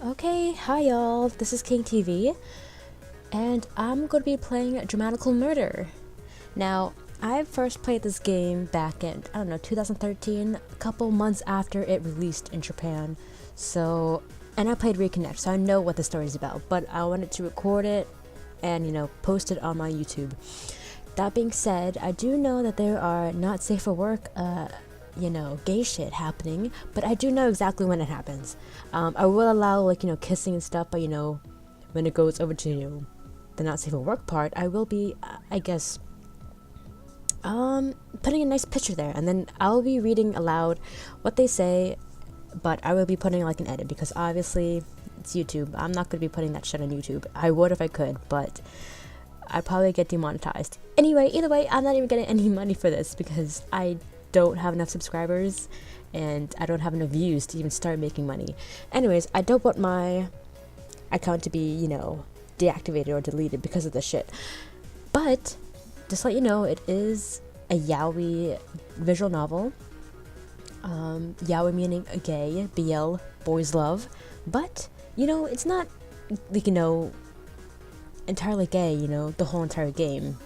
Okay, hi y'all, this is King TV, and I'm going to be playing DRAMAtical Murder. Now, I first played this game back in, 2013, a couple months after it released in Japan. And I played Reconnect, so I know what the story's about, but I wanted to record it and, post it on my YouTube. That being said, I do know that there are not safe for work, gay shit happening, but I do know exactly when it happens. I will allow, kissing and stuff, but, when it goes over to, the not safe for work part, I will be, putting a nice picture there, and then I'll be reading aloud what they say, but I will be putting, an edit, because obviously, it's YouTube. I'm not going to be putting that shit on YouTube. I would if I could, but I'd probably get demonetized. Anyway, either way, I'm not even getting any money for this, because I don't have enough subscribers and I don't have enough views to even start making money. Anyways, I don't want my account to be, deactivated or deleted because of this shit. But just to let you know, it is a yaoi visual novel. Yaoi meaning a gay, BL, boys love. But, it's not, entirely gay, the whole entire game.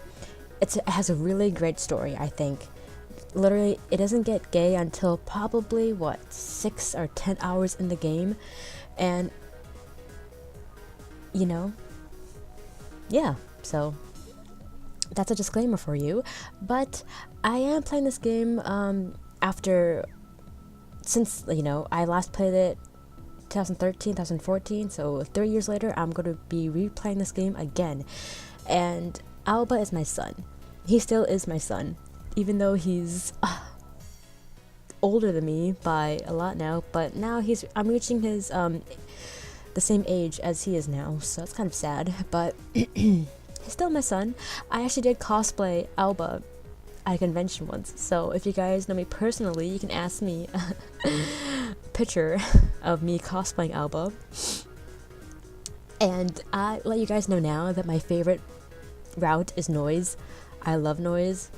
It has a really great story, I think. Literally, it doesn't get gay until probably 6 or 10 hours in the game, and yeah, so that's a disclaimer for you. But I am playing this game since I last played it 2013, 2014, so 3 years later I'm going to be replaying this game again. And Aoba is my son. He still is my son, even though he's older than me by a lot now, but now I'm reaching his the same age as he is now, so it's kind of sad, but he's still my son. I actually did cosplay Aoba at a convention once, so if you guys know me personally, you can ask me a picture of me cosplaying Aoba. And I let you guys know now that my favorite route is noise. I love noise.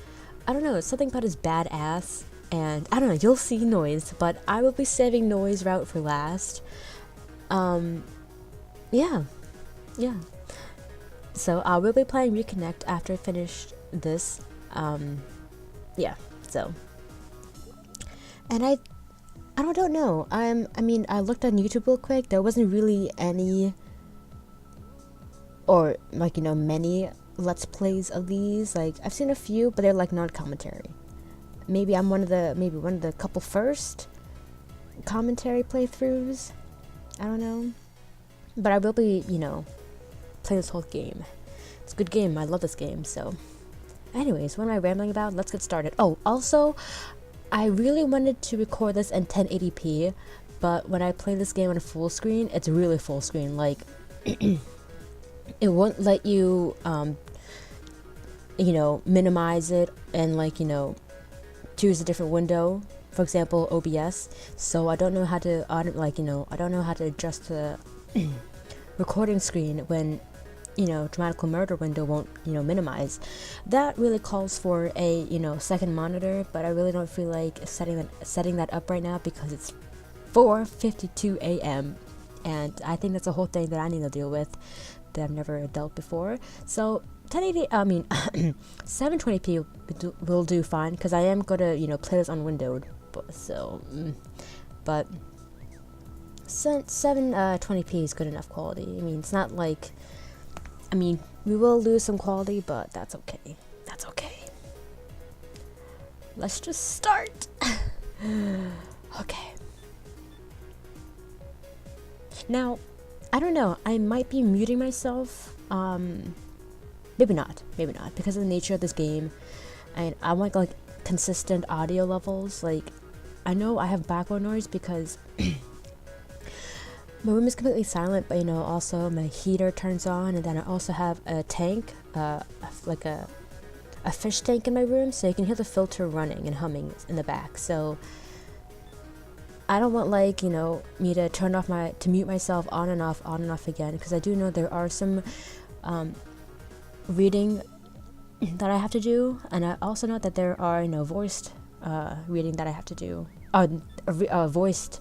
I don't know, it's something about his badass, and I don't know, you'll see noise, but I will be saving noise route for last. Yeah. So I will be playing Reconnect after I finish this. Yeah, so. And I don't know, I looked on YouTube real quick, there wasn't really any, or many Let's Plays of these. I've seen a few, but they're non-commentary. Maybe I'm one of the couple first commentary playthroughs. I don't know. But I will be, playing this whole game. It's a good game. I love this game. So, anyways, what am I rambling about? Let's get started. Oh, also, I really wanted to record this in 1080p, but when I play this game on full screen, it's really full screen. It won't let you, minimize it and choose a different window. For example, OBS. So I don't know how to, I don't know how to adjust the recording screen when, DRAMAtical Murder window won't, minimize. That really calls for a, second monitor, but I really don't feel like setting that up right now because it's 4:52 a.m. and I think that's a whole thing that I need to deal with that I've never dealt before. So 720p will do fine, because I am gonna play this on windowed, but 720p is good enough quality. It's not we will lose some quality, but that's okay. Let's just start. Okay. Now, I don't know, I might be muting myself, maybe not, because of the nature of this game, and I want consistent audio levels. I know I have background noise because my room is completely silent, but also my heater turns on, and then I also have a tank, a fish tank in my room, so you can hear the filter running and humming in the back. So I don't want me to turn off to mute myself on and off again, because I do know there are some reading that I have to do, and I also know that there are voiced reading that I have to do, voiced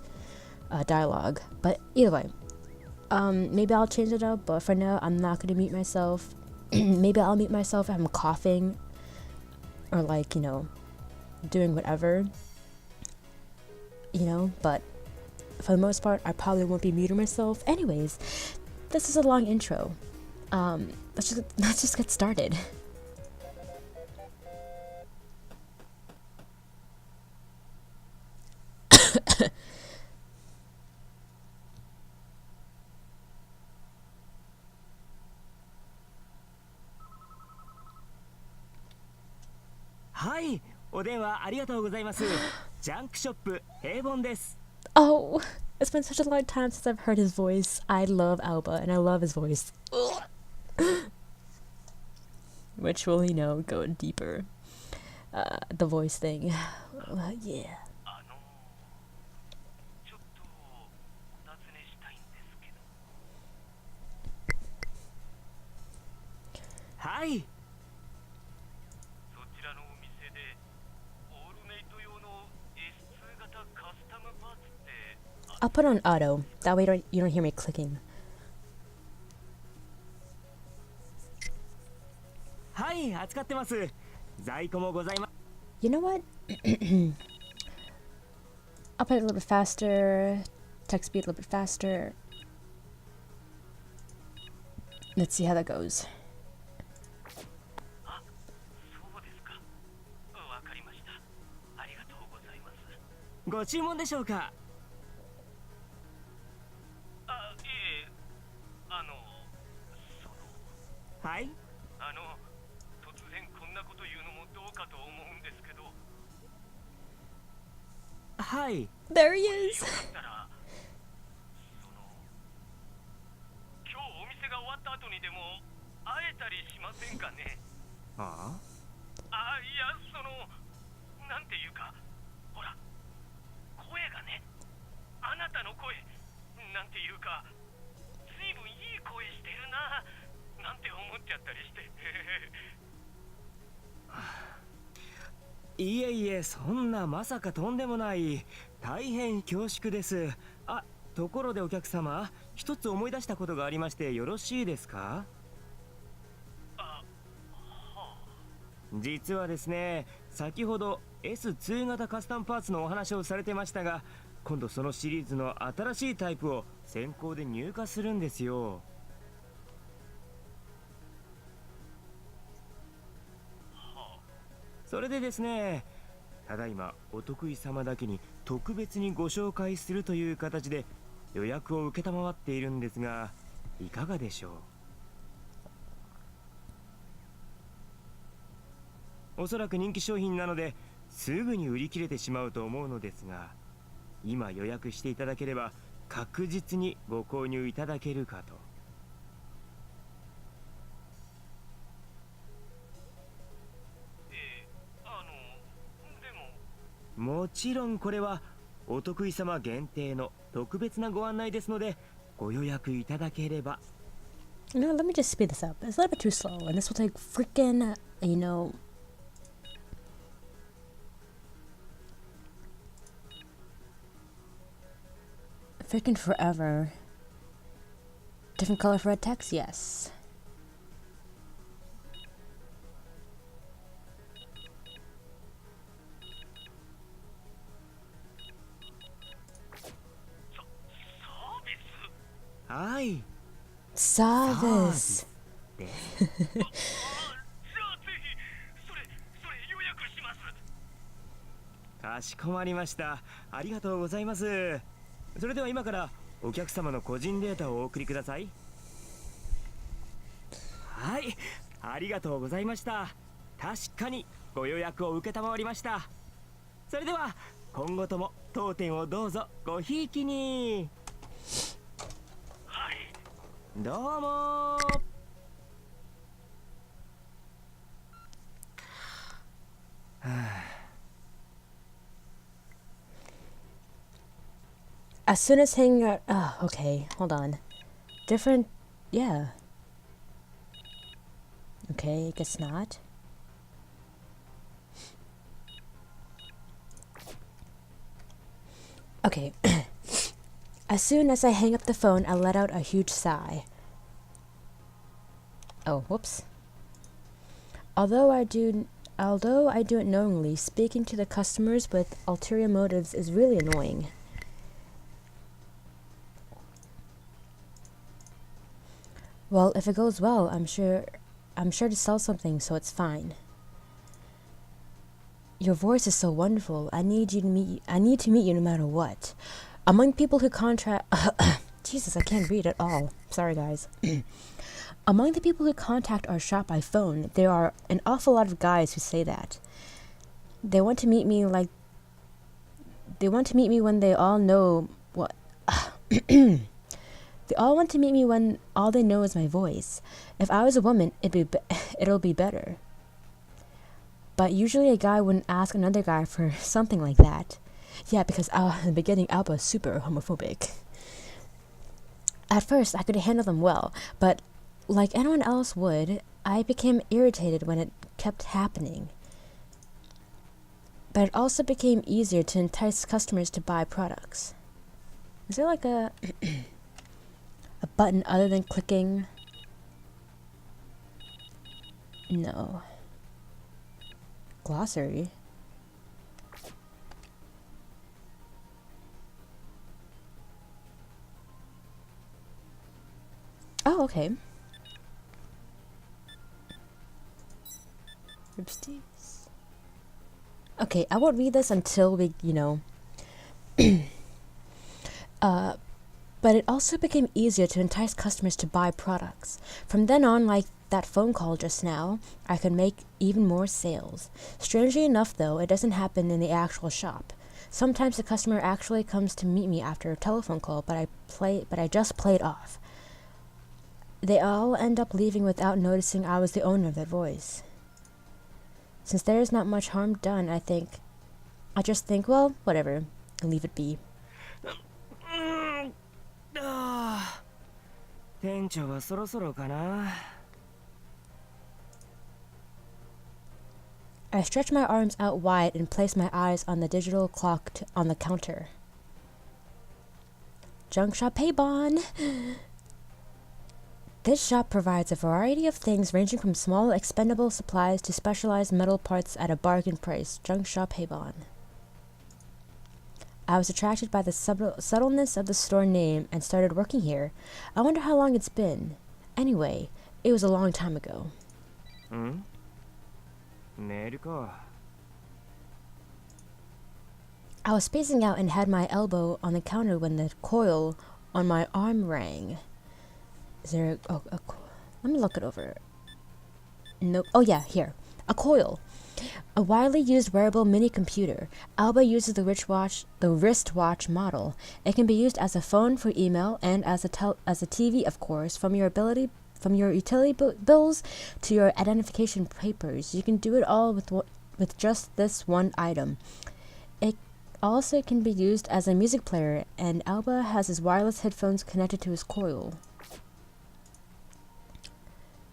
dialogue. But either way, Maybe I'll change it up, but for now, I'm not gonna mute myself. Maybe I'll mute myself if I'm coughing or like, you know, doing whatever, you know, but for the most part, I probably won't be muting myself. Anyways, this is a long intro. Let's just get started. Hi, お電話ありがとうございます。ジャンクショップ平凡です。Oh, it's been such a long time since I've heard his voice. I love Aoba, and I love his voice. Which will, you know, go deeper. The voice thing. Yeah. Hi. I'll put on auto. That way you don't hear me clicking. Hi, 扱ってます。在庫もございます。You know what? I'll put it a little bit faster. Text speed a little bit faster. Let's see how that goes. ご注文でしょうか。はい。突然こんなこと言うのもどうかと思うんですけど。はい。There he is. 今日お店が終わった後にでも会えたりしませんかね。ああ、いやなんていうか、ほら声がね、あなたの声なんていうか、ずいぶんいい声してるな。なんて思っちゃったりして。いえいえ、そんなまさかとんでもない。大変恐縮です。あ、ところでお客様、一つ思い出したことがありましてよろしいですか？実はですね、先ほど S2 型カスタムパーツのお話をされてましたが、今度そのシリーズの新しいタイプを先行で入荷するんですよ。それでですね、ただいまお得意様だけに特別にご紹介するという形で予約を承っているんですが、いかがでしょう？おそらく人気商品なのですぐに売り切れてしまうと思うのですが、今予約していただければ確実にご購入いただけるかと。もちろんこれはお得意様限定の特別なご案内ですので、ご予約いただければ。You know, let me just speed this up. It's a little bit too slow, and this will take freaking, you know, freaking forever. Different color for red text, yes. Hi. Service. じゃあぜひそれ予約します。かしこまりました。ありがとうございます。それでは今からお客様の個人データをお送りください。はい、ありがとうございました。確かにご予約を承りました。それでは今後とも当店をどうぞごひいきに。はい。どうもー。As soon as hanging out. Oh, okay. Hold on. Different. Yeah. Okay, I guess not. Okay. As soon as I hang up the phone, I let out a huge sigh. Oh, whoops. Although I do it knowingly, speaking to the customers with ulterior motives is really annoying. Well, if it goes well, I'm sure to sell something, so it's fine. Your voice is so wonderful. I need to meet you no matter what. Among people who contract Jesus, I can't read at all. Sorry, guys. Among the people who contact our shop by phone, there are an awful lot of guys who say that. They want to meet me when they all know what they all want to meet me when all they know is my voice. If I was a woman, it'll be better. But usually a guy wouldn't ask another guy for something like that. Yeah, because in the beginning, Aoba was super homophobic. At first, I could handle them well, but like anyone else would, I became irritated when it kept happening. But it also became easier to entice customers to buy products. Is there like a a button other than clicking? No. Glossary? Oh, okay. Oopsies. Okay, I won't read this until we, but it also became easier to entice customers to buy products. From then on, like that phone call just now, I could make even more sales. Strangely enough, though, it doesn't happen in the actual shop. Sometimes the customer actually comes to meet me after a telephone call, but I just play it off. They all end up leaving without noticing I was the owner of that voice. Since there is not much harm done, I just think, well, whatever, and leave it be. 店長はそろそろかな。 I stretch my arms out wide and place my eyes on the digital clock on the counter. Junk Shop Haybon! This shop provides a variety of things ranging from small expendable supplies to specialized metal parts at a bargain price. Junk Shop Haybon. I was attracted by the subtleness of the store name and started working here. I wonder how long it's been. Anyway, it was a long time ago. I was spacing out and had my elbow on the counter when the coil on my arm rang. Is there let me look it over. Nope. Oh yeah, here. A coil. A widely used wearable mini computer. Aoba uses the wristwatch model. It can be used as a phone for email and as a TV, of course, from your utility bills to your identification papers. You can do it all with just this one item. It also can be used as a music player, and Aoba has his wireless headphones connected to his coil.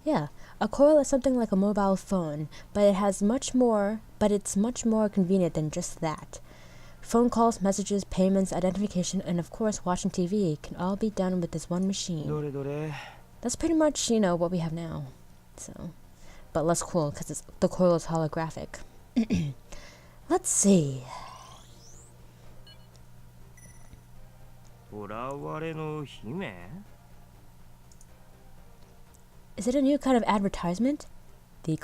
Yeah, a coil is something like a mobile phone, but it's much more convenient than just that. Phone calls, messages, payments, identification, and of course watching TV can all be done with this one machine. That's pretty much, what we have now. So, but less cool because the coil is holographic. Let's see. Is it a new kind of advertisement? The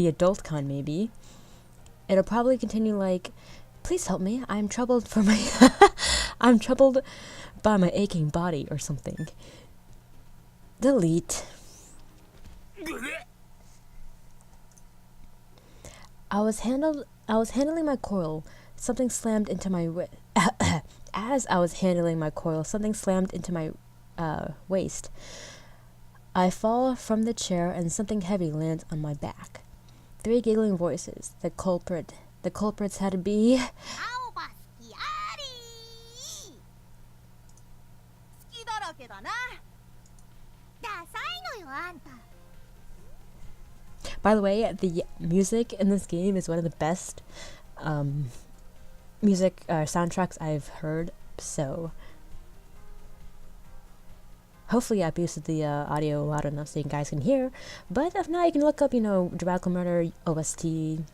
adult kind, maybe. It'll probably continue like, please help me. I'm troubled I'm troubled by my aching body or something. Delete. I was handling my coil. Something slammed into my As I was handling my coil, something slammed into my waist. I fall from the chair and something heavy lands on my back. 3 giggling voices. The culprits had to be... By the way, the music in this game is one of the best music soundtracks I've heard, so Hopefully I boosted the audio loud enough so you guys can hear. But if not, you can look up, DRAMAtical Murder OST.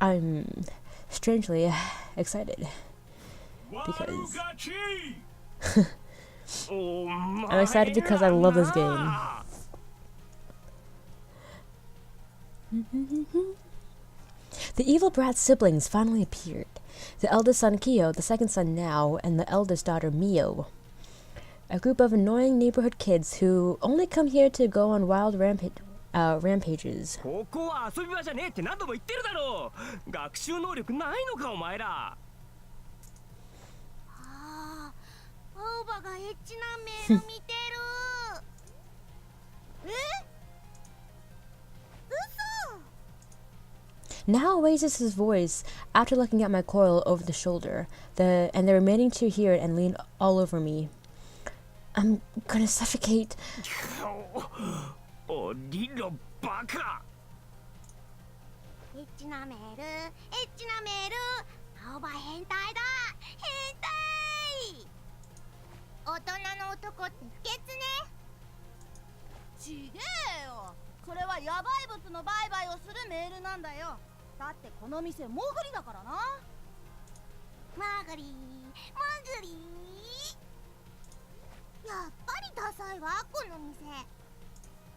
I'm strangely excited because I'm excited because I love this game. The evil brat siblings finally appeared. The eldest son Kyo, the second son Nao, and the eldest daughter Mio. A group of annoying neighborhood kids who only come here to go on wild rampages. ここは遊び場じゃねえって何度も言ってるだろう。学習能力ないのかお前ら。ああ、青葉がエッチなメール見てる。え？嘘。 Now raises his voice after looking at my coil over the shoulder. And the remaining two hear it and lean all over me. I'm gonna suffocate. おりろバカ。エッチなメール、エッチなメール。青葉変態だ。変態。大人の男って不潔ね。ちげえよ。それはヤバい物の売買をするメールなんだよ。だってこの店モグリだからな。マグリー、マグリー。やっぱりダサいわこの店。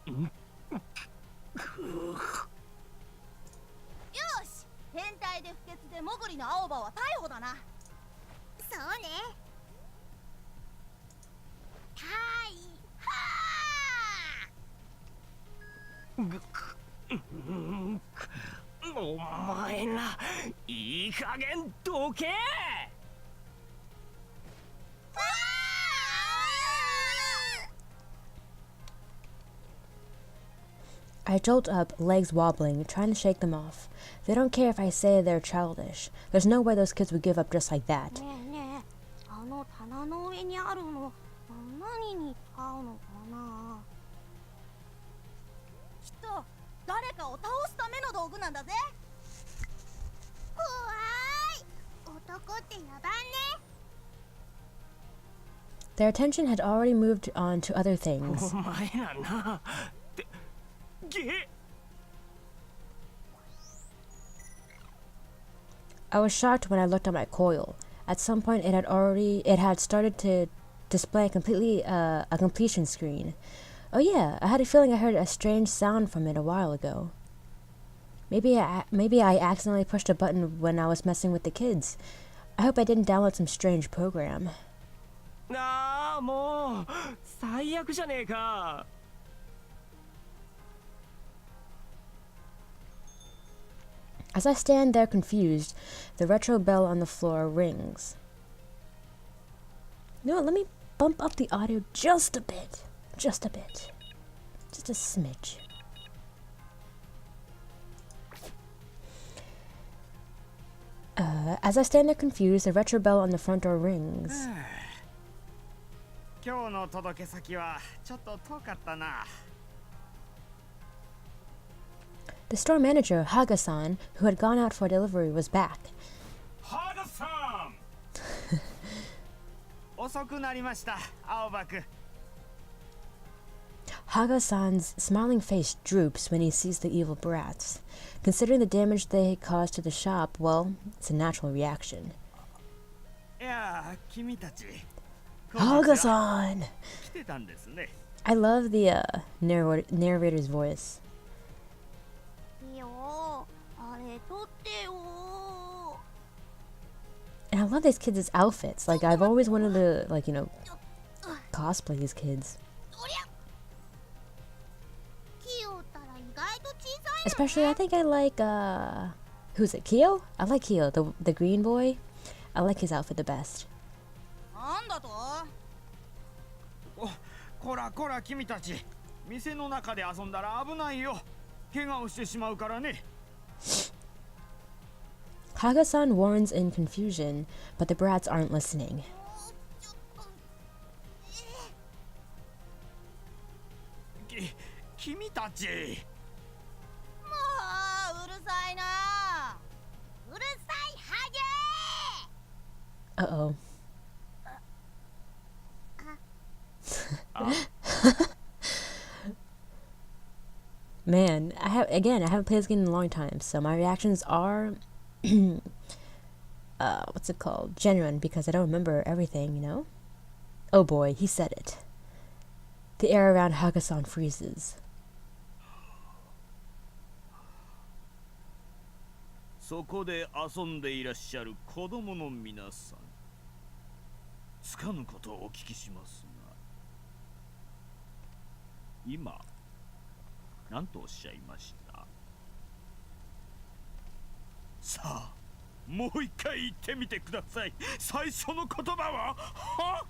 よし、変態で不潔でモグリの青葉は逮捕だな。そうね。お前らいい加減どけ。I jolt up, legs wobbling, trying to shake them off. They don't care if I say they're childish. There's no way those kids would give up just like that. ねえねえ、あの棚の上にあるの何に使うのかな。きっと誰かを倒すための道具なんだぜ。怖い。男ってやばんね。 Their attention had already moved on to other things. お前らな。I was shocked when I looked at my coil. At some point, it had started to display a completion screen. Oh yeah, I had a feeling I heard a strange sound from it a while ago. Maybe I accidentally pushed a button when I was messing with the kids. I hope I didn't download some strange program. ああ、もう最悪じゃねえか。As I stand there confused, the retro bell on the floor rings. You know what, let me bump up the audio just a bit. Just a bit. Just a smidge. As I stand there confused, the retro bell on the front door rings. 今日の届け先はちょっと遠かったな。The store manager, Haga-san, who had gone out for delivery, was back. ハガさん。遅くなりました、青葉くん。Haga-san's smiling face droops when he sees the evil brats. Considering the damage they caused to the shop, well, it's a natural reaction. いや、君たち。Haga-san! 来てたんですね。I love the narrator's voice. いいよ、あれ取ってよ。 And I love these kids' outfits. Like, I've always wanted to, cosplay these kids. おりゃ。キヨったら意外と小さいのね。 Especially, I think I like, who's it, Kyo? I like Kyo, the green boy. I like his outfit the best. なんだと？こらこら君たち、店の中で遊んだら危ないよ。怪我をしてしまうからね。Haga-san warns in confusion, but the brats aren't listening. 君たち。もううるさいな。うるさいハゲ Uh-oh. Man, I haven't played this game in a long time, so my reactions are what's it called? Genuine, because I don't remember everything, you know? Oh boy, he said it. The air around Hagasan freezes. そこで遊んでいらっしゃる子供の皆さん、つかぬことをお聞きしますが、今何とおっしゃいました？さあ、もう一回言ってみてください。最初の言葉は？は？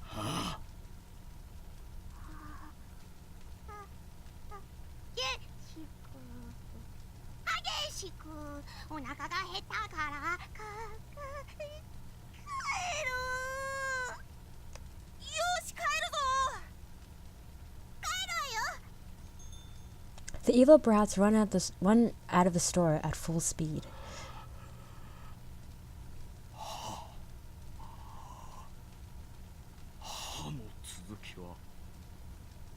はあ。激しくお腹が減ったから帰る。よし帰るぞ。帰るわよ。 The evil brats run out of the store at full speed. 歯の続きは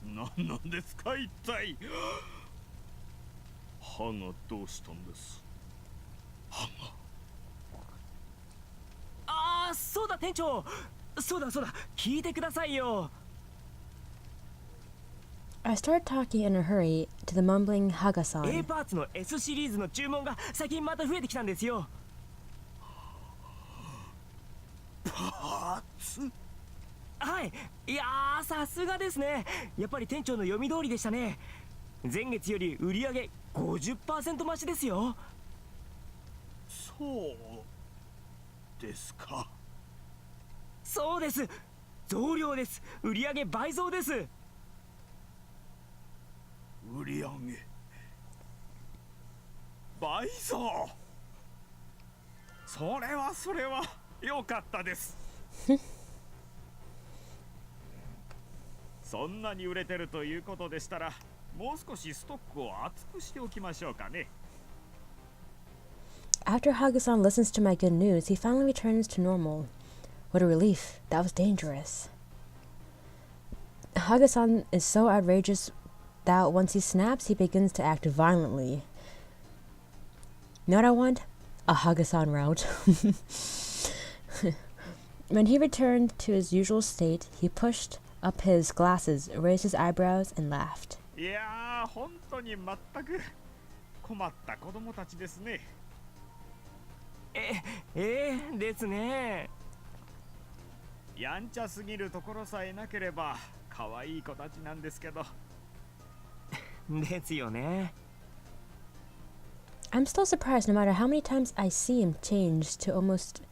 何なんですか一体？歯がどうしたんです？歯が。ああ、そうだ店長。そうだ聞いてくださいよ。 I start talking in a hurry to the mumbling A Hagasan. パーツの S シリーズの注文が最近また増えてきたんですよ。パーツ？はい。いやー、さすがですね。やっぱり店長の読み通りでしたね。前月より売り上げ 50% 増しですよ。そうですか。そうです。増量です。売り上げ倍増です。売り上げ倍増。それは良かったです。そんなに売れてるということでしたら、もう少しストックを厚くしておきましょうかね。 After Hagasan listens to my good news, he finally returns to normal. What a relief. That was dangerous. Hagasan is so outrageous that once he snaps, he begins to act violently. You know what I want? A Hagasan route. When he returned to his usual state, he pushed up his glasses, raised his eyebrows, and laughed. いやー、本当に全く困った子供たちですね。ですね。やんちゃすぎるところさえなければ可愛い子たちなんですけど。ですよね。I'm still surprised no matter how many times I see him change to almost...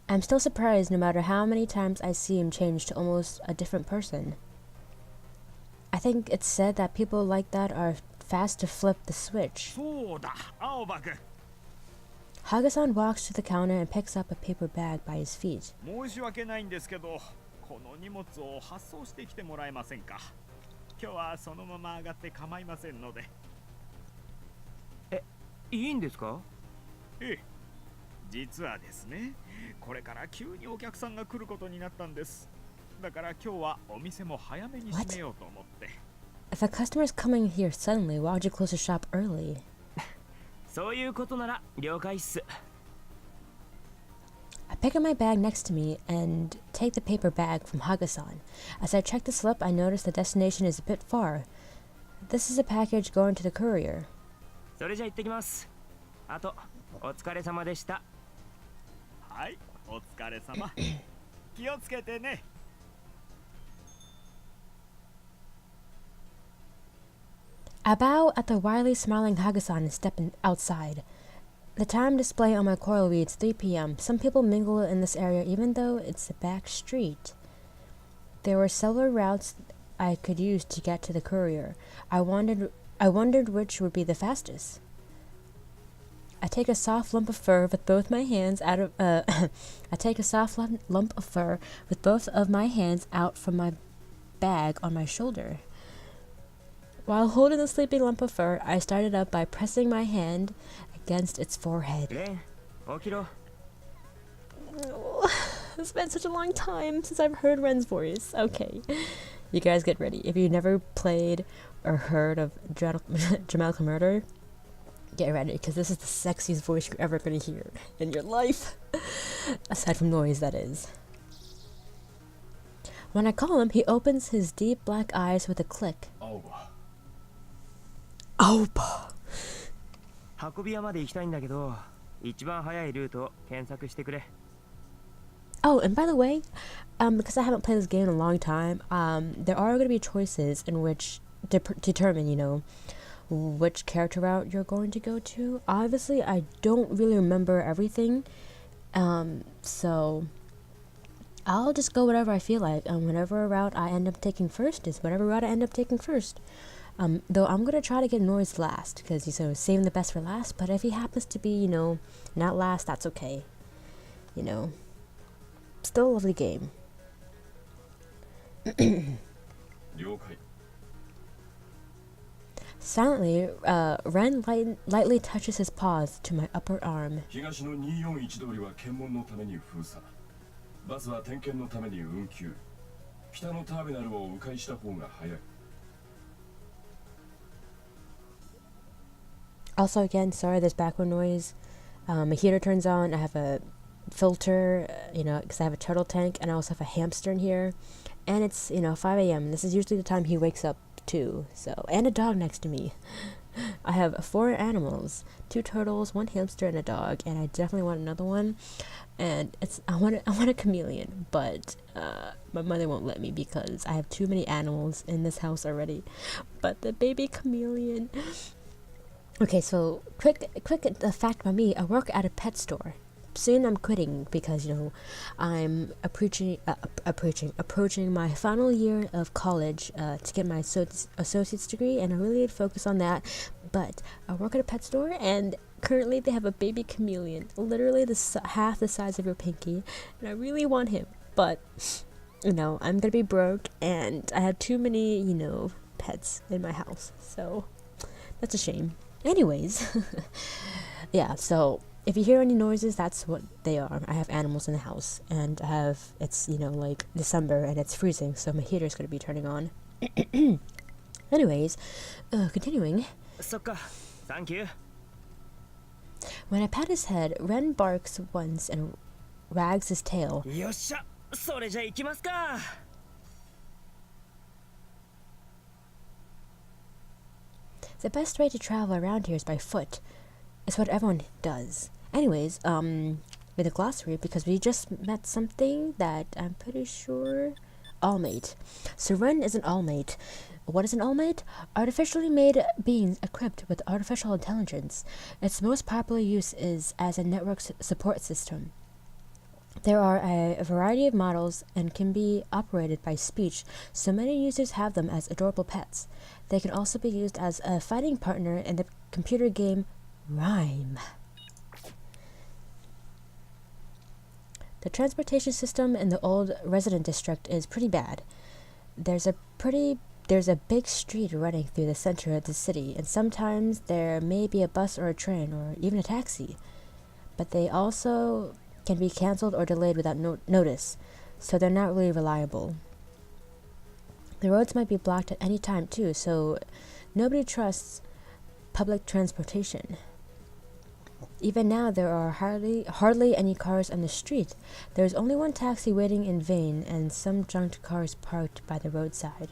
I'm still surprised no matter how many times I see him change to almost a different person. I think it's said that people like that are fast to flip the switch. そうだ、青葉君。 Hagasan walks to the counter and picks up a paper bag by his feet. 申し訳ないんですけど、この荷物を発送してきてもらえませんか？今日はそのまま上がって構いませんので。いいんですか？ええ、実はですね、これから急にお客さんが来ることになったんです。だから今日はお店も早めに閉めようと思って。 If a customer is coming here suddenly, why would you close the shop early? そういうことなら了解っす。 I pick up my bag next to me and take the paper bag from Hagasan. As I check the slip, I notice the destination is a bit far. This is a package going to the courier. それじゃ行ってきます。あと、お疲れ様でした。はい、お疲れ様。気をつけてね。 I bow at the wryly smiling Hagasan and step outside. The time display on my coil reads 3 p.m. Some people mingle in this area even though it's a back street. There were several routes I could use to get to the courier. I wondered which would be the fastest. I take a soft lump of fur with both my hands out of I take a soft lump of fur with both of my hands out from my bag on my shoulder. While holding the sleeping lump of fur, I started up by pressing my hand against its forehead. レン起きろ It's been such a long time since I've heard Ren's voice. Okay. You guys get ready. If you've never played or heard of DRAMAtical Murder, get ready, because this is the sexiest voice you're ever going to hear in your life. Aside from noise, that is. When I call him, he opens his deep black eyes with a click. Aoba. Aoba. 運び屋まで行きたいんだけど一番早いルート検索してくれ Oh, and by the way, because I haven't played this game in a long time, there are going to be choices in which determine, you know, which character route you're going to go to. Obviously, I don't really remember everything, so I'll just go whatever I feel like, and whatever route I end up taking first is whatever route I end up taking first. Though I'm going to try to get Noise last, because, you know, saving the best for last, but if he happens to be, you know, not last, that's okay. You know, still a lovely game. 了解 Silently, Ren lightly touches his paws to my upper arm. 東の241通りは検問のために封鎖バスは点検のために運休北のターミナルを迂回した方が早い Also, again, sorry, there's background noise. My heater turns on. I have a filter, you know, because I have a turtle tank, and I also have a hamster in here. And it's, you know, 5 a.m. This is usually the time he wakes up too. So, and a dog next to me. I have 4 animals, 2 turtles, 1 hamster, and a dog. And I definitely want another one. And I want a chameleon, but my mother won't let me because I have too many animals in this house already. But the baby chameleon. Okay, so quick fact about me. I work at a pet store. Soon I'm quitting because, you know, I'm approaching my final year of college to get my associate's degree, and I really need to focus on that. But I work at a pet store, and currently they have a baby chameleon, literally half the size of your pinky, and I really want him. But, you know, I'm gonna be broke, and I have too many, you know, pets in my house, so that's a shame. Anyways, yeah, so if you hear any noises, that's what they are. I have animals in the house, and it's, you know, like December, and it's freezing, so my heater's gonna be turning on. Anyways, continuing. そっか Thank you When I pat his head, Ren barks once and wags his tail. よっしゃそれじゃ行きますか The best way to travel around here is by foot. It's what everyone does. Anyways, with a glossary, because we just met something that I'm pretty sure... All-mate. So Ren is an all-mate. What is an all-mate? Artificially made beings equipped with artificial intelligence. Its most popular use is as a network support system. There are a variety of models and can be operated by speech, so many users have them as adorable pets. They can also be used as a fighting partner in the computer game Rime. The transportation system in the old resident district is pretty bad. There's a big street running through the center of the city, and sometimes there may be a bus or a train or even a taxi. But they also can be cancelled or delayed without notice, so they're not really reliable. The roads might be blocked at any time too, so nobody trusts public transportation. Even now, there are hardly any cars on the street. There's only one taxi waiting in vain, and some junked cars parked by the roadside.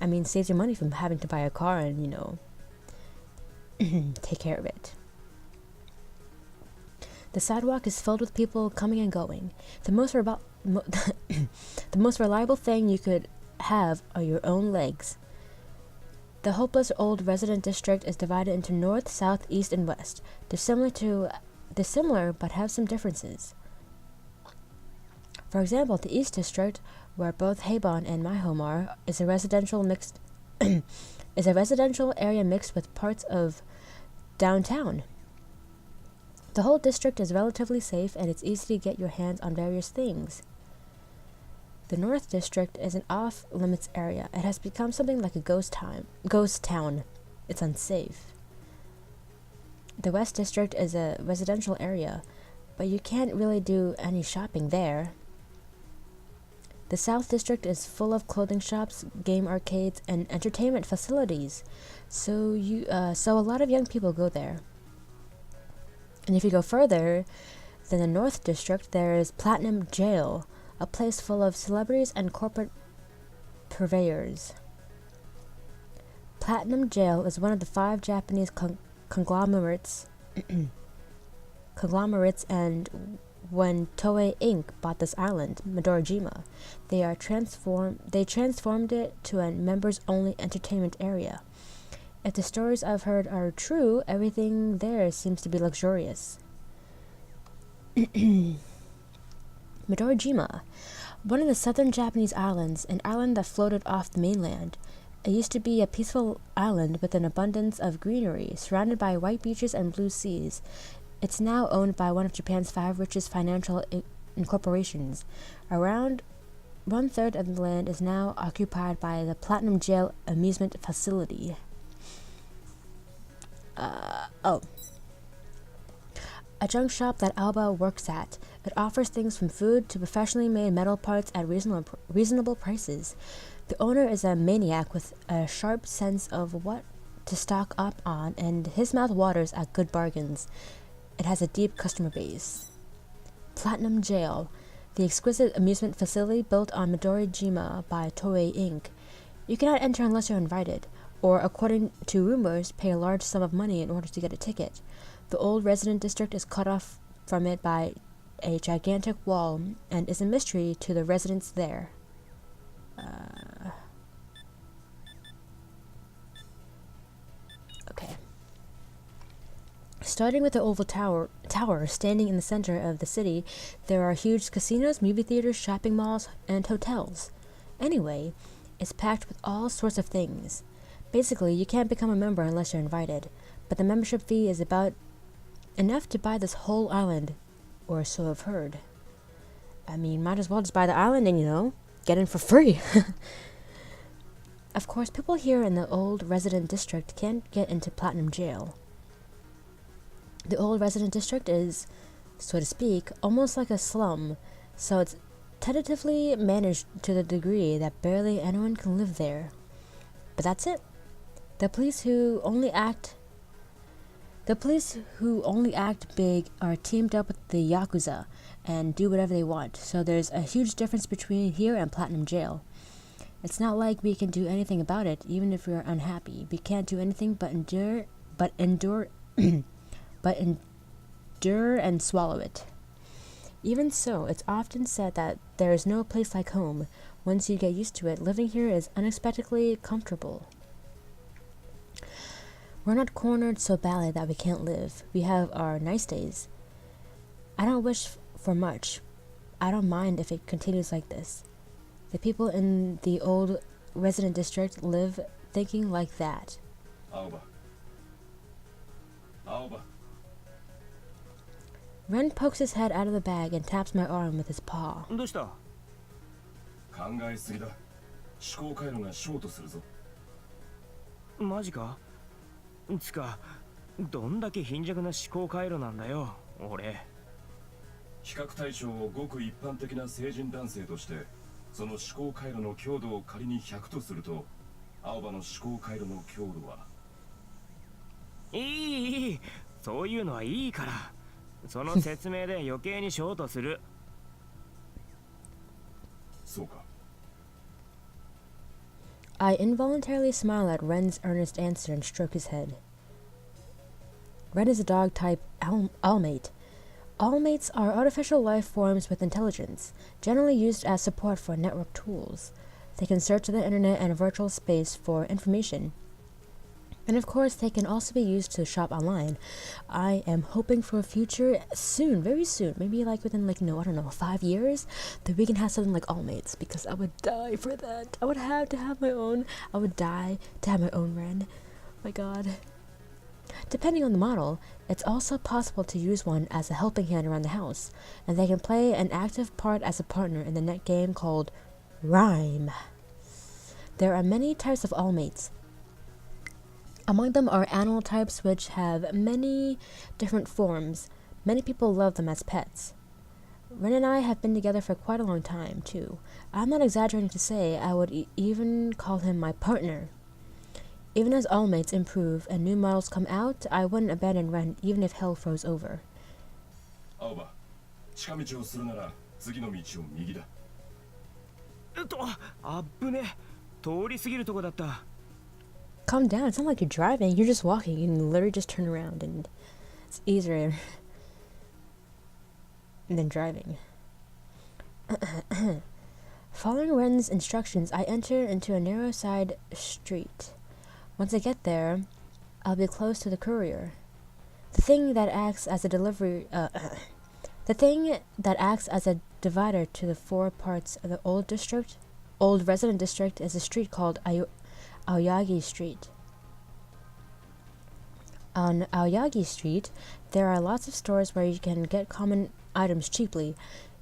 I mean, saves your money from having to buy a car and, you know, take care of it. The sidewalk is filled with people coming and going. The most reliable thing you could have are your own legs. The hopeless old resident district is divided into north, south, east, and west. They're similar, but have some differences. For example, the east district, where both Haybon and my home are, is a residential area mixed with parts of downtown. The whole district is relatively safe, and it's easy to get your hands on various things. The North District is an off-limits area. It has become something like a ghost town. It's unsafe. The West District is a residential area, but you can't really do any shopping there. The South District is full of clothing shops, game arcades, and entertainment facilities. So a lot of young people go there. And if you go further than the North District, there is Platinum Jail, a place full of celebrities and corporate purveyors. Platinum Jail is one of the 5 Japanese conglomerates, and when Toei Inc. bought this island, Midorojima, they transformed it to a members-only entertainment area. If the stories I've heard are true, everything there seems to be luxurious. Midorojima, one of the southern Japanese islands, an island that floated off the mainland. It used to be a peaceful island with an abundance of greenery, surrounded by white beaches and blue seas. It's now owned by one of Japan's 5 richest financial corporations. Around 1/3 of the land is now occupied by the Platinum Jail amusement facility. A junk shop that Aoba works at. It offers things from food to professionally made metal parts at reasonable prices. The owner is a maniac with a sharp sense of what to stock up on, and his mouth waters at good bargains. It has a deep customer base. Platinum Jail, the exquisite amusement facility built on Midorojima by Toei Inc. You cannot enter unless you're invited, or, according to rumors, pay a large sum of money in order to get a ticket. The old resident district is cut off from it by a gigantic wall and is a mystery to the residents there. Okay. Starting with the Oval Tower standing in the center of the city, there are huge casinos, movie theaters, shopping malls, and hotels. Anyway, it's packed with all sorts of things. Basically, you can't become a member unless you're invited, but the membership fee is about enough to buy this whole island, or so I've heard. I mean, might as well just buy the island and, get in for free. Of course, people here in the old resident district can't get into Platinum Jail. The old resident district is, so to speak, almost like a slum, so it's tentatively managed to the degree that barely anyone can live there. But that's it. The police who only act big are teamed up with the Yakuza and do whatever they want, so there's a huge difference between here and Platinum Jail. It's not like we can do anything about it, even if we're unhappy. We can't do anything but endure and swallow it. Even so, it's often said that there is no place like home. Once you get used to it, living here is unexpectedly comfortable. We're not cornered so badly that we can't live. We have our nice days. I don't wish for much. I don't mind if it continues like this. The people in the old resident district live thinking like that. Aoba. Aoba. Ren pokes his head out of the bag and taps my arm with his paw. どうした？考えすぎだ。思考回路がショートするぞ。マジか？つか、どんだけ貧弱な思考回路なんだよ、俺。比較対象をごく一般的な成人男性として、その思考回路の強度を仮に100とすると、青葉の思考回路の強度は。いい、そういうのはいいから。その説明で余計にショートする。そうか。I involuntarily smile at Ren's earnest answer and stroke his head. Ren is a dog-type owlmate. Owlmates are artificial life forms with intelligence, generally used as support for network tools. They can search the internet and virtual space for information. And of course, they can also be used to shop online. I am hoping for a future soon, very soon, maybe like within 5 years, that we can have something like Allmates, because I would die for that. I would have to have my own. I would die to have my own Ren. My god. Depending on the model, it's also possible to use one as a helping hand around the house, and they can play an active part as a partner in the net game called Rhyme. There are many types of all mates. Among them are animal types which have many different forms. Many people love them as pets. Ren and I have been together for quite a long time, too. I'm not exaggerating to say I would even call him my partner. Even as all mates improve and new models come out, I wouldn't abandon Ren even if hell froze over. Aoba, 近道をするなら次の道を右だ。あっぶね。通り過ぎるとこだった。Calm down, it's not like you're driving, you're just walking. You can literally just turn around and it's easier than driving. Following Ren's instructions, I enter into a narrow side street. Once I get there, I'll be close to the courier. The thing that acts as a divider to the four parts of the old resident district is a street called Aoyagi Street. On Aoyagi Street, there are lots of stores where you can get common items cheaply.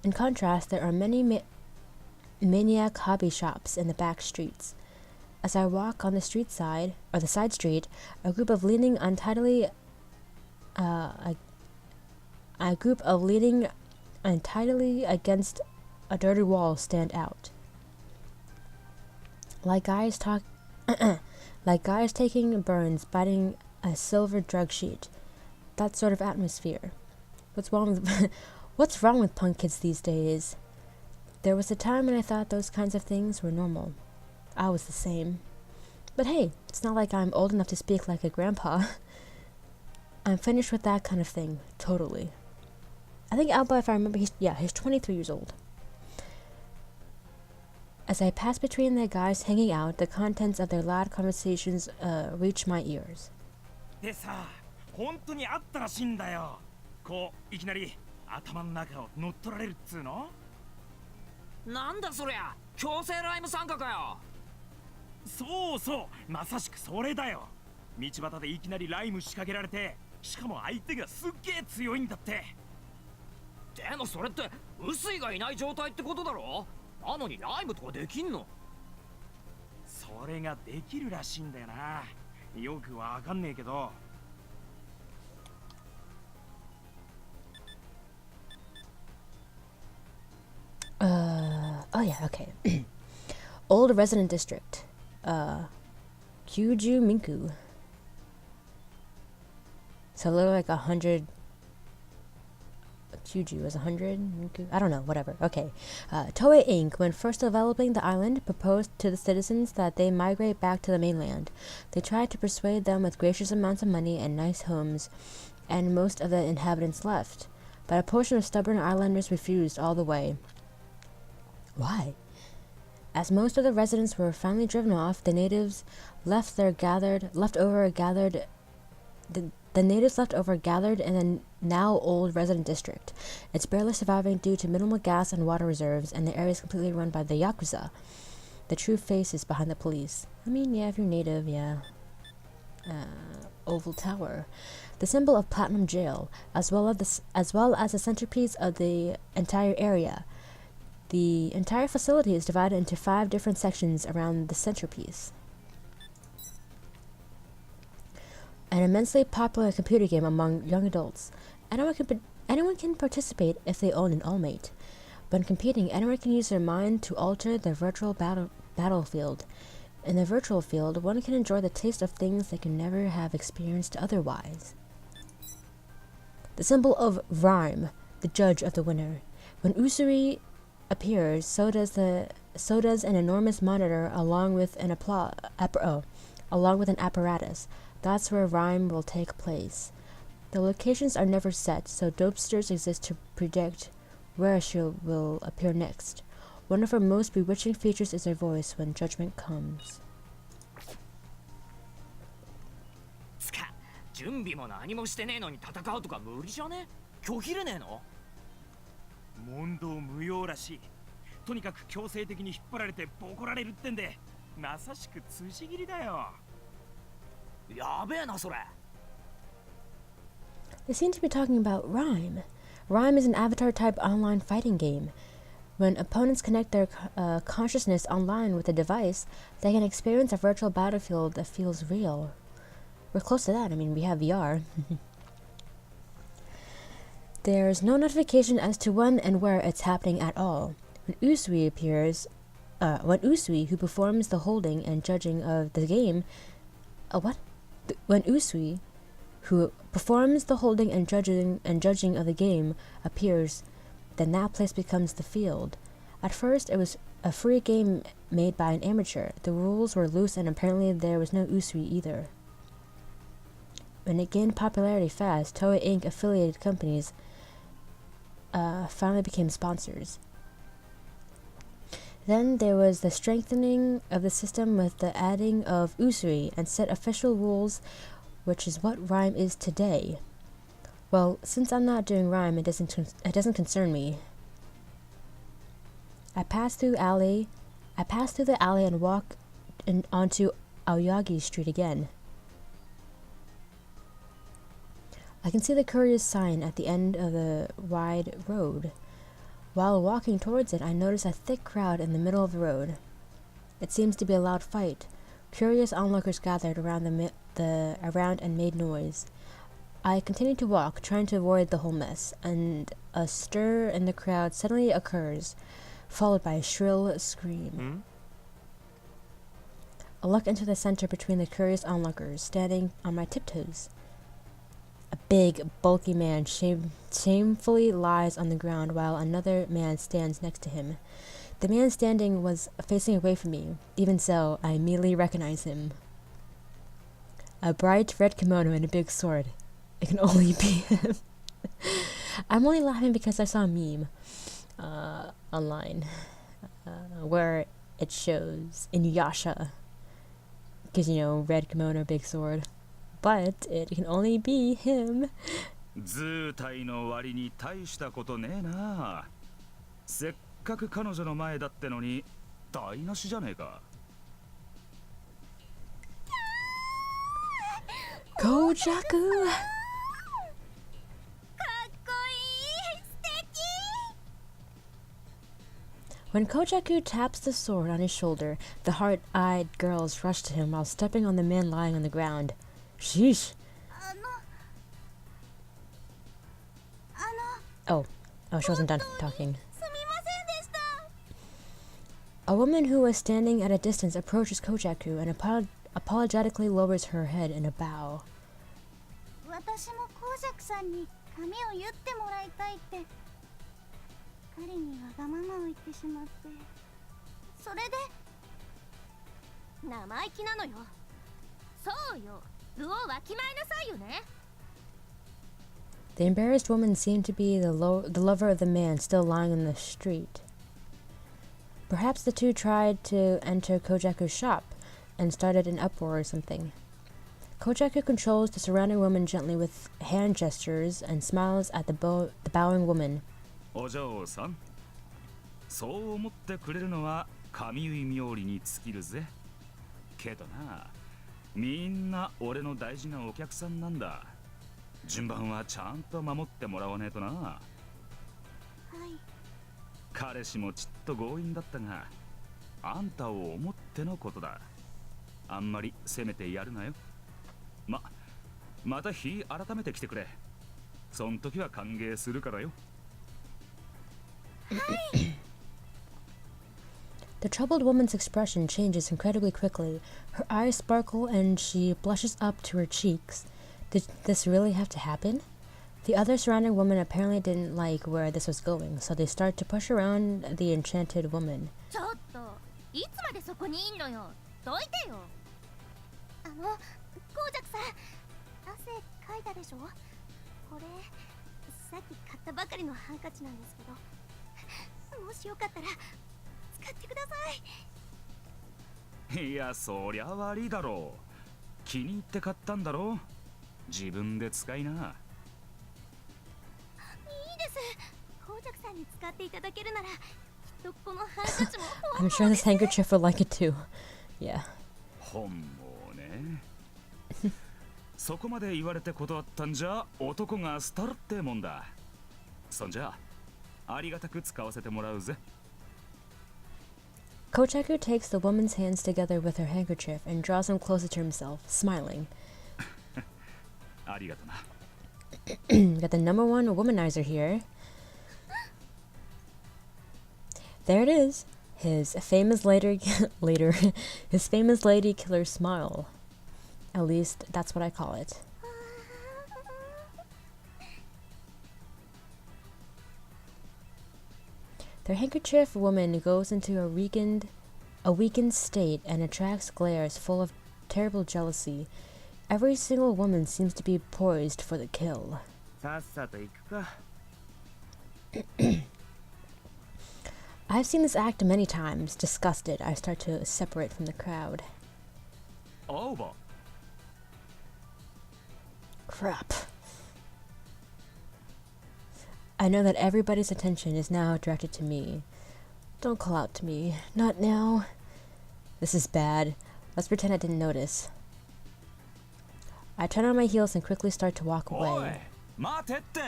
In contrast, there are many maniac hobby shops in the back streets. As I walk on the side street, a group of leaning untidily against a dirty wall stand out. Like guys taking burns, biting a silver drug sheet. That sort of atmosphere. What's wrong with punk kids these days? There was a time when I thought those kinds of things were normal. I was the same. But hey, it's not like I'm old enough to speak like a grandpa. I'm finished with that kind of thing, totally. I think Aoba, if I remember, he's 23 years old. As I pass between the guys hanging out, the contents of their loud conversations reach my ears. でさ、本当にあったらしいんだよ。こういきなり頭の中を乗っ取られるっつうの。なんだそりゃ、強制ライム参加かよ。そうそう、まさしくそれだよ。道端でいきなりライム仕掛けられて、しかも相手がすっげえ強いんだって。でもそれって臼井がいない状態ってことだろ。なのにライムとかできんの。それができるらしいんだよな。よくわかんねえけど。Oh yeah, okay. Old resident district. Kyuju Minku. So literally like 100. Kyuju was 100. Minku? I don't know, whatever. Okay. Toei Inc., when first developing the island, proposed to the citizens that they migrate back to the mainland. They tried to persuade them with gracious amounts of money and nice homes, and most of the inhabitants left. But a portion of stubborn islanders refused all the way. Why? As most of the residents were finally driven off, the natives left over gathered in the now old resident district. It's barely surviving due to minimal gas and water reserves, and the area is completely run by the Yakuza, the true faces behind the police. I mean, yeah, if you're native, yeah. Oval Tower, the symbol of Platinum Jail, as well as the centerpiece of the entire area. The entire facility is divided into 5 different sections around the centerpiece. An immensely popular computer game among young adults. Anyone can participate if they own an all-mate. When competing, anyone can use their mind to alter the virtual battlefield. In the virtual field, one can enjoy the taste of things they can never have experienced otherwise. The symbol of Rhyme, the judge of the winner. When Usuri appears, so does an enormous monitor along with an apparatus. That's where Rhyme will take place. The locations are never set, so dopesters exist to predict where she will appear next. One of her most bewitching features is her voice when judgment comes. つか、準備も何もしてねえのに戦うとか無理じゃね？拒否れねえの？問答無用らしい。とにかく強制的に引っ張られてボコられるってんで、まさしく辻切りだよ。やべえなそれ。They seem to be talking about Rhyme. Rhyme is an avatar-type online fighting game. When opponents connect their consciousness online with a device, they can experience a virtual battlefield that feels real. We're close to that. I mean, we have VR. There's no notification as to when and where it's happening at all. When Usui, who performs the holding and judging of the game, When Usui, who performs the holding and judging of the game, appears, then that place becomes the field. At first, it was a free game made by an amateur. The rules were loose, and apparently there was no Usui either. When it gained popularity fast, Toei Inc. affiliated companies finally became sponsors. Then there was the strengthening of the system with the adding of Usui and set official rules, which is what REMurdered is today. Well, since I'm not doing REMurdered, it doesn't concern me. I pass through the alley and walk onto Aoyagi Street again. I can see the courier's sign at the end of the wide road. While walking towards it, I notice a thick crowd in the middle of the road. It seems to be a loud fight. Curious onlookers gathered around and made noise. I continue to walk, trying to avoid the whole mess, and a stir in the crowd suddenly occurs, followed by a shrill scream. I look into the center between the curious onlookers, standing on my tiptoes. A big, bulky man shamefully lies on the ground while another man stands next to him. The man standing was facing away from me. Even so, I immediately recognize him. A bright red kimono and a big sword. It can only be him. I'm only laughing because I saw a meme online where it shows Inuyasha. Because, red kimono, big sword. But it can only be him. 図体の割に大したことねえな。せっかく彼女の前だってのに台無しじゃねえか。Kojaku! When Kojaku taps the sword on his shoulder, the hard-eyed girls rush to him while stepping on the man lying on the ground. Sheesh. Oh, she wasn't done talking. A woman who was standing at a distance approaches Kojaku and apologetically lowers her head in a bow. 私もコージャクさんに髪を結ってもらいたいって彼にわがままを言ってしまってそれで生意気なのよそうよ魚をわきまえなさいよね The embarrassed woman seemed to be the lover of the man still lying in the street. Perhaps the two tried to enter Kojaku's shop and started an uproar or something. Kojaku controls the surrounding woman gently with hand gestures and smiles at the bowing woman. お嬢さん、そう思ってくれるのは神結冥利に尽きるぜ。けどな、みんな俺の大事なお客さんなんだ。順番はちゃんと守ってもらわねえとな。はい。彼氏もちっと強引だったが、あんたを思ってのことだ。あんまり責めてやるなよ。また日改めて来てくれ。そん時は歓迎するからよ。The troubled woman's expression changes incredibly quickly. Her eyes sparkle and she blushes up to her cheeks. Did this really have to happen? The other surrounding women apparently didn't like where this was going, so they start to push around the enchanted woman. ちょっといつまでそこにいんのよどいてよコージャクさん汗かいたでしょこれさっき買ったばかりのハンカチなんですけどもしよかったら使ってくださいいやそりゃ悪いだろう気に入って買ったんだろう自分で使いないいですコージャクさんに使っていただけるならきっとこのハンカチも I'm sure this handkerchief would like it too. Yeah. 本望ねそこまで言われて断ったんじゃ男がスタルってもんだそんじゃありがたく使わせてもらうぜ Kochaku takes the woman's hands together with her handkerchief and draws them closer to himself, smiling. ありがとな。 Got the number one womanizer here. There it is. His famous his famous lady killer smile. At least that's what I call it. The handkerchief woman goes into a weakened state and attracts glares full of terrible jealousy. Every single woman seems to be poised for the kill. さっさと行くか。 I've seen this act many times. Disgusted, I start to separate from the crowd. Aoba. Crap. I know that everybody's attention is now directed to me. Don't call out to me. Not now. This is bad. Let's pretend I didn't notice. I turn on my heels and quickly start to walk away. おい、待てって。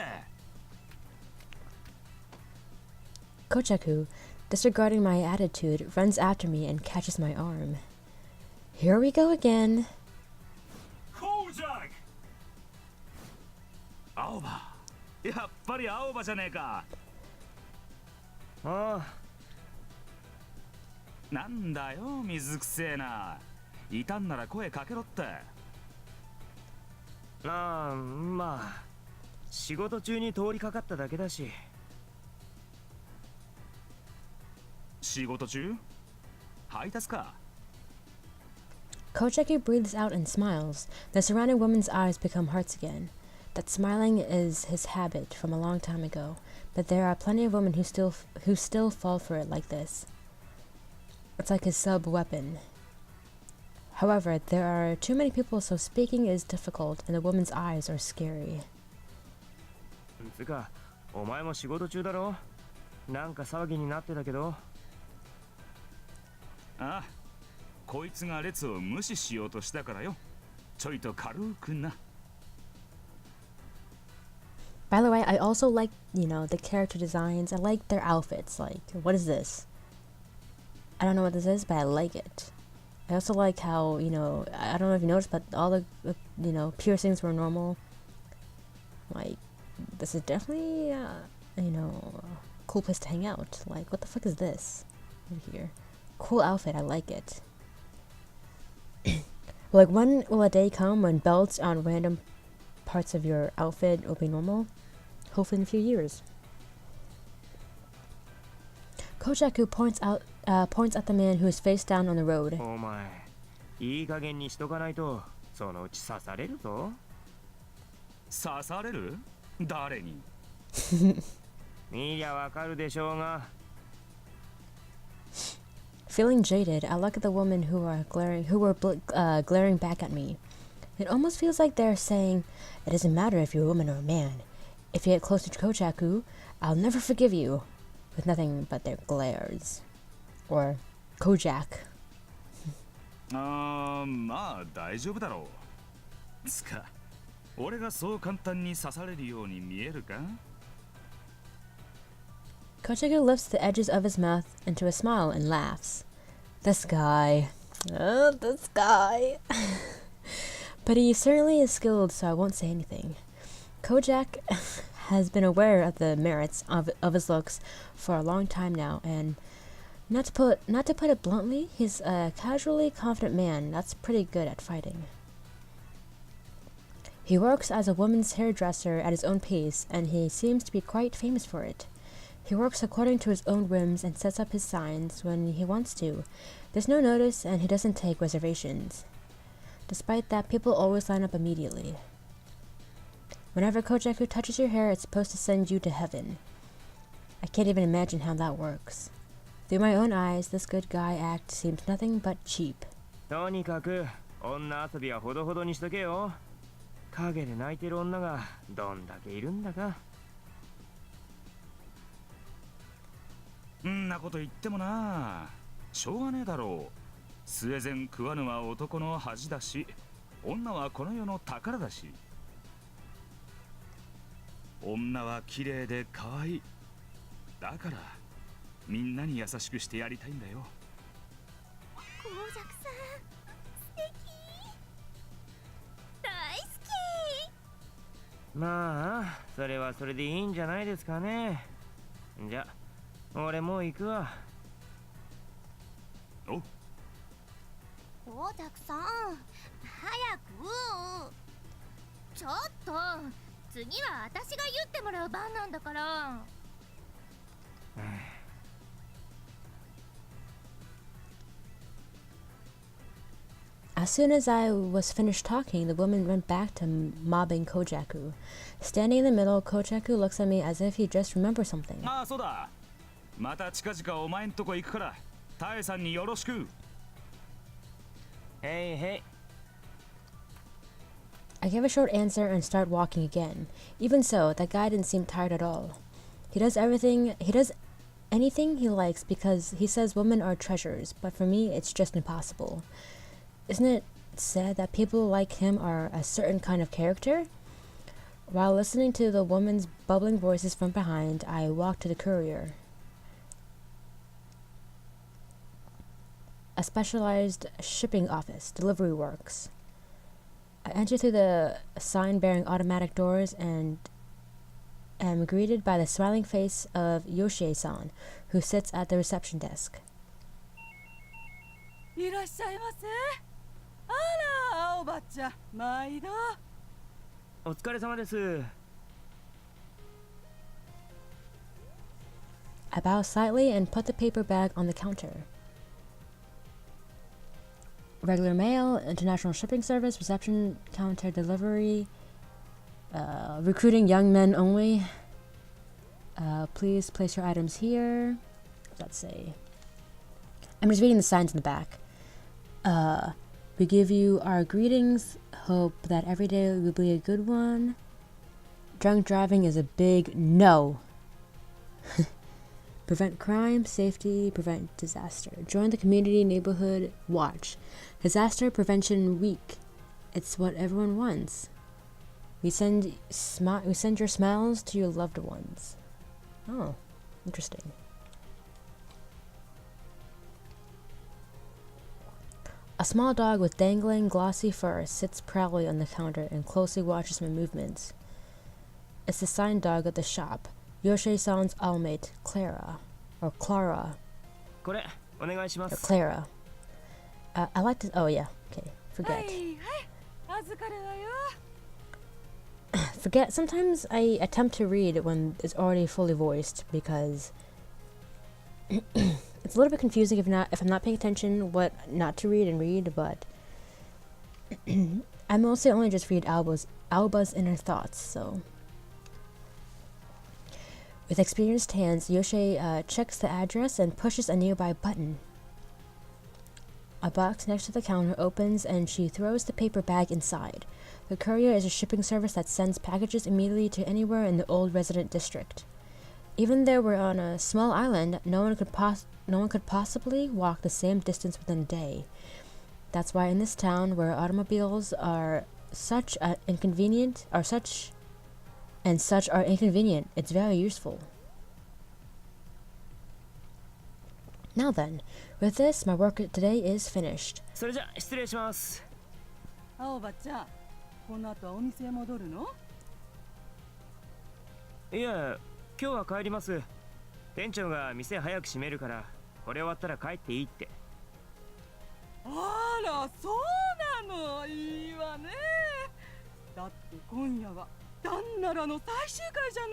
Kochaku, disregarding my attitude, runs after me and catches my arm. Here we go again. Kojak! Aoba. やっぱり青葉じゃねえか。ああ、なんだよ、水くせえな。いたんなら声かけろって。ああ、まあ仕事中に通りかかっただけだし。仕事中？配達か。 Kochaku breathes out and smiles. The surrounding woman's eyes become hearts again. That smiling is his habit from a long time ago, but there are plenty of women who still fall for it like this. It's like his sub-weapon. However, there are too many people, so speaking is difficult, and the woman's eyes are scary. つか、お前も仕事中だろ。なんか騒ぎになってたけど。ああ、こいつが列を無視しようとしたからよ。ちょいと軽くな。 By the way, I also like, the character designs. I like their outfits. Like, what is this? I don't know what this is, but I like it. I also like how, I don't know if you noticed, but all the, piercings were normal. Like, this is definitely, a cool place to hang out. Like, what the fuck is this over here? Cool outfit, I like it. Like, when will a day come when belts on random parts of your outfit will be normal? Hopefully in a few years. Kochaku points at the man who is face down on the road. お前、いい加減にしとかないと、そのうち刺されるぞ。刺される？誰に？見りゃわかるでしょうが。 Feeling jaded, I look at the women who were glaring back at me. It almost feels like they're saying, "It doesn't matter if you're a woman or a man. If you get close to Kochaku, I'll never forgive you." With nothing but their glares. Or Kojak. ああ、まあ大丈夫だろう。つか、俺がそう簡単に刺されるように見えるか？ Kochaku lifts the edges of his mouth into a smile and laughs. This guy. Oh, this guy. But he certainly is skilled, so I won't say anything. Kojak has been aware of the merits of his looks for a long time now, and not to put it bluntly, he's a casually confident man that's pretty good at fighting. He works as a woman's hairdresser at his own pace, and he seems to be quite famous for it. He works according to his own whims and sets up his signs when he wants to. There's no notice, and he doesn't take reservations. Despite that, people always line up immediately. Whenever Kochaku touches your hair, it's supposed to send you to heaven. I can't even imagine how that works. Through my own eyes, this good guy act seems nothing but cheap. とにかく、女遊びはほどほどにしとけよ。影で泣いてる女がどんだけいるんだか。んなこと言ってもな、しょうがねえだろう。スウェゼン食わぬは男の恥だし、女はこの世の宝だし。女は綺麗で可愛い。だからみんなに優しくしてやりたいんだよ。まあそれはそれでいいんじゃないですかね。じゃ俺もう行くわ。おゴージャクさん、早く。ちょっと、次は私が言ってもらう番なんだから。As soon as I was finished talking, the woman went back to mobbing Kojaku. Standing in the middle, Kojaku looks at me as if he just remembered something. ああそうだ、また近々お前んとこ行くからタエさんによろしく。へいへい。 I give a short answer and start walking again. Even so, that guy didn't seem tired at all. He does anything he likes because he says women are treasures, but for me, it's just impossible. Isn't it said that people like him are a certain kind of character? While listening to the woman's bubbling voices from behind, I walk to the courier. A specialized shipping office, delivery works. I enter through the sign-bearing automatic doors and am greeted by the smiling face of Yoshie-san, who sits at the reception desk. いらっしゃいませ。あら、青葉ちゃん、毎度。お疲れ様です。 I bow slightly and put the paper bag on the counter. Regular mail, international shipping service, reception counter delivery, recruiting young men only. Please place your items here. What does that say? I'm just reading the signs in the back. We give you our greetings. Hope that every day will be a good one. Drunk driving is a big no. Prevent crime, safety, prevent disaster. Join the community neighborhood watch. Disaster Prevention Week. It's what everyone wants. We send your smiles to your loved ones. Oh, interesting. A small dog with dangling, glossy fur sits proudly on the counter and closely watches my movements. It's the sign dog at the shop. Yoshie-san's owlmate, Clara. Or Clara. これお願いしま Or す。 Clara. I like to... Oh, yeah. Okay. は Forget. いはい、預かるわよ。Forget. Sometimes I attempt to read when it's already fully voiced because it's a little bit confusing if I'm not paying attention what not to read and read, but I mostly only just read Aoba's inner thoughts, so... With experienced hands, Yoshie checks the address and pushes a nearby button. A box next to the counter opens and she throws the paper bag inside. The courier is a shipping service that sends packages immediately to anywhere in the old resident district. Even though we're on a small island, no one could possibly walk the same distance within a day. That's why in this town, where automobiles are such inconvenient, it's very useful. Now then, with this, my work today is finished. それじゃ失礼します。青葉ちゃん、この後お店へ戻るの？いや、今日は帰ります。店長が店早く閉めるから、これ終わったら帰っていいって。あら、そうなの。いいわね。だって今夜はダンナラの最終回じゃな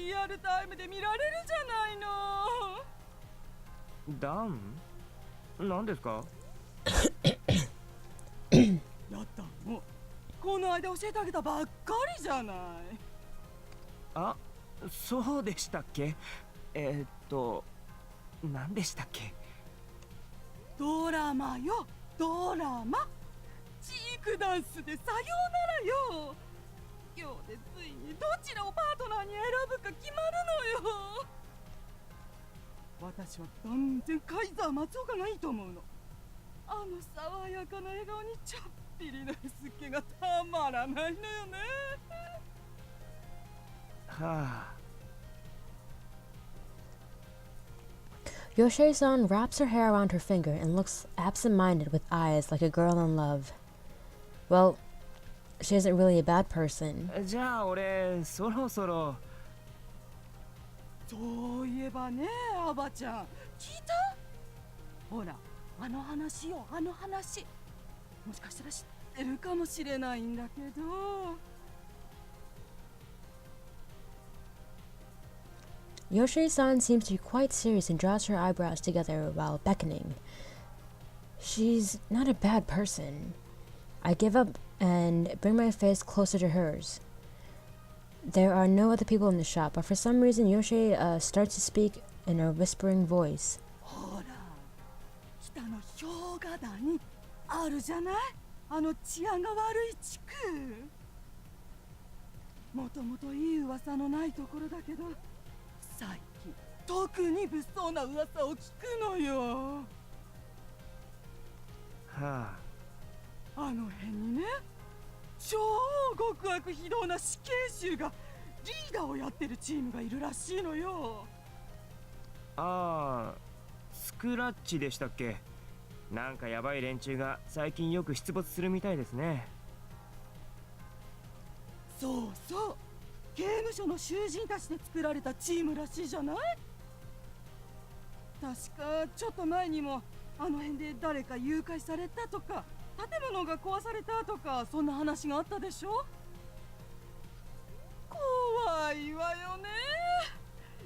い？リアルタイムで見られるじゃないの。ダン？何ですか？やったもうこの間教えてあげたばっかりじゃない。あ、そうでしたっけ？何でしたっけ？ドラマよ、ドラマ。チークダンスでさようならよ。今日でついにどちらをパートナーに選ぶか決まるのよ。私は断然カイザー松岡がいいと思うの。あの爽やかな笑顔にちょっぴりのすっ気がたまらないのよね。はあ。Yoshie-san wraps her hair around her finger and looks absent-minded with eyes like a girl in love. Well, she isn't really a bad person. じゃあ俺そろそろ。そういえばね、アバちゃん聞いた？ほら、あの話よ、あの話。もしかしたら知ってるかもしれないんだけど。Yoshie-san seems to be quite serious and draws her eyebrows together while beckoning. She's not a bad person. I give up and bring my face closer to hers. There are no other people in the shop, but for some reason Yoshie starts to speak in a whispering voice. ほら、北の氷河谷あるじゃない？あの治安が悪い地区。もともといい噂のないところだけど、最近特に物騒な噂を聞くのよ。はあの辺にね、超極悪非道な死刑囚がリーダーをやってるチームがいるらしいのよ。あ。ああ、スクラッチでしたっけ。なんかやばい連中が最近よく出没するみたいですね。そうそう、刑務所の囚人たちで作られたチームらしいじゃない？確かちょっと前にもあの辺で誰か誘拐されたとか、建物が壊されたとか、そんな話があったでしょ？怖いわよね。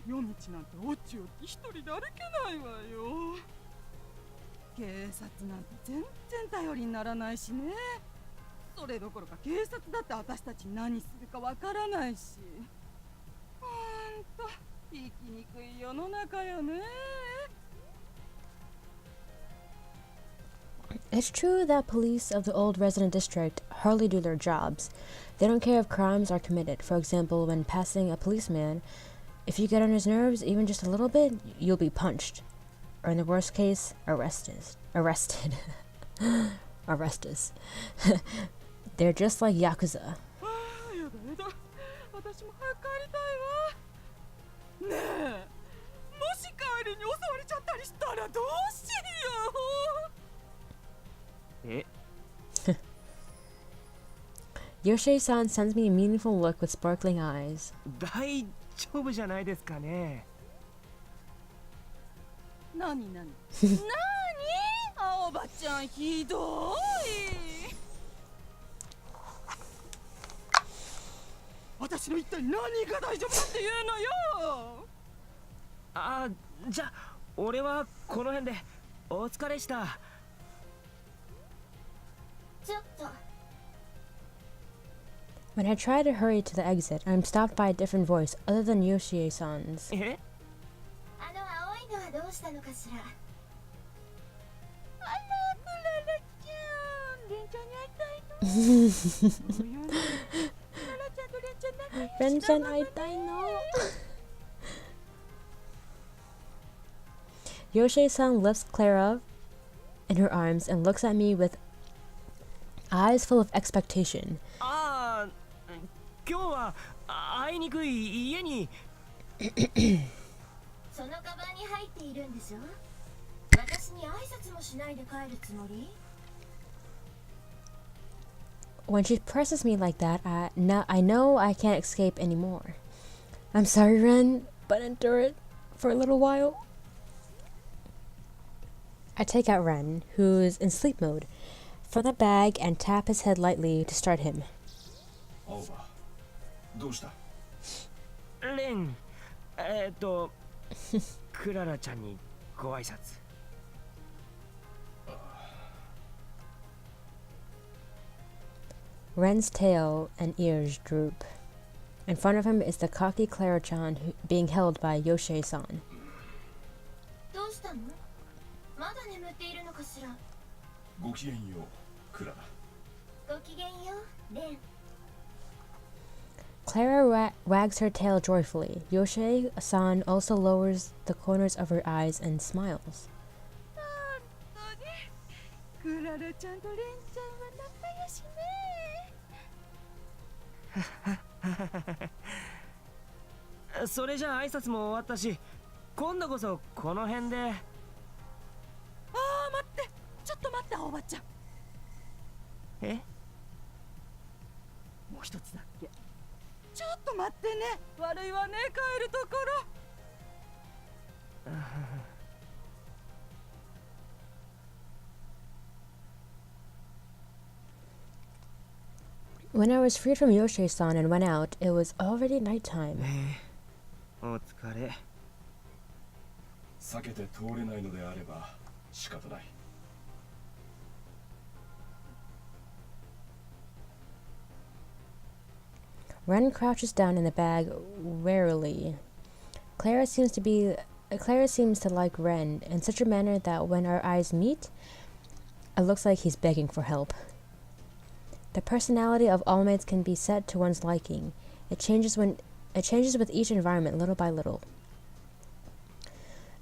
夜道なんておっちおっち一人で歩けないわよ。警察なんて全然頼りにならないしね。それどころか警察だって私たちに何するかわからないし。ほんと生きにくい世の中よね。It's true that police of the old resident district hardly do their jobs. They don't care if crimes are committed. For example, when passing a policeman, if you get on his nerves even just a little bit, you'll be punched. Or in the worst case, arrested. Arrested. They're just like Yakuza. ああ、やだやだ。私も早く帰りたいわ。ねえ、もし帰りに襲われちゃったりしたらどうしよう。え、 Yoshie-san sends me a meaningful look with sparkling eyes. 大丈夫じゃないですかね。なになに青葉ちゃんひどい。私の一体何が大丈夫だって言うのよ。ああ、じゃあ俺はこの辺で。お疲れした。ちょっと When I try to hurry to the exit, I'm stopped by a different voice other than Yoshie-san's. え、あの青いのはどうしたのかしら。あら、クララちゃん、レンちゃんに会いたいの？そうよね。クララちゃんとレンちゃん仲良しだもんね。 Ren-chan, 会いたいの? Yoshie-san lifts Clara in her arms and looks at me with eyes full of expectation. ああ、今日はあいにくい家に。そのカバンに入っているんでしょ。私に挨拶もしないで帰るつもり？ When she presses me like that, I know I can't escape anymore. I'm sorry, Ren, but endure it for a little while. I take out Ren, who's in sleep mode, from the bag and tap his head lightly to start him. 青葉、どうした？レン、クララちゃんにご挨拶。Ren's tail and ears droop. In front of him is the cocky Clara-chan being held by Yoshie-san. どうしたの？まだ眠っているのかしら。ごきげんよう、クララ。ごきげんよう、レン。 Clara wags her tail joyfully. Yoshie-san also lowers the corners of her eyes and smiles. クララちゃんとレンちゃんは仲良しね。それじゃあ挨拶も終わったし、今度こそこの辺で。ああ、待って、ちょっと待って、おばちゃん。え、一つだけ。ちょっと待ってね。悪いわね、帰るところ。When I was freed from Yoshi-san and went out, it was already nighttime. お疲れ。避けて通れないのであれば仕方ない。Ren crouches down in the bag warily. Clara seems to like Ren in such a manner that when our eyes meet, it looks like he's begging for help. The personality of all mates can be set to one's liking. It changes with each environment little by little.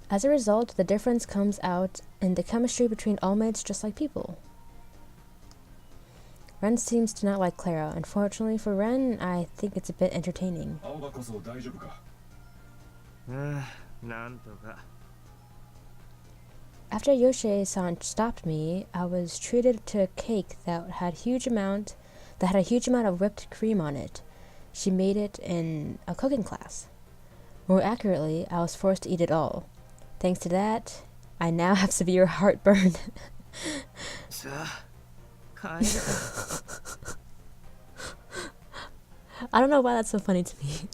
As a result, the difference comes out in the chemistry between all mates just like people. Ren seems to not like Clara. Unfortunately for Ren, I think it's a bit entertaining. 青葉こそ大丈夫か。なんとか。After Yoshi-san stopped me, I was treated to a cake that had a huge amount of whipped cream on it. She made it in a cooking class. More accurately, I was forced to eat it all. Thanks to that, I now have severe heartburn. I don't know why that's so funny to me.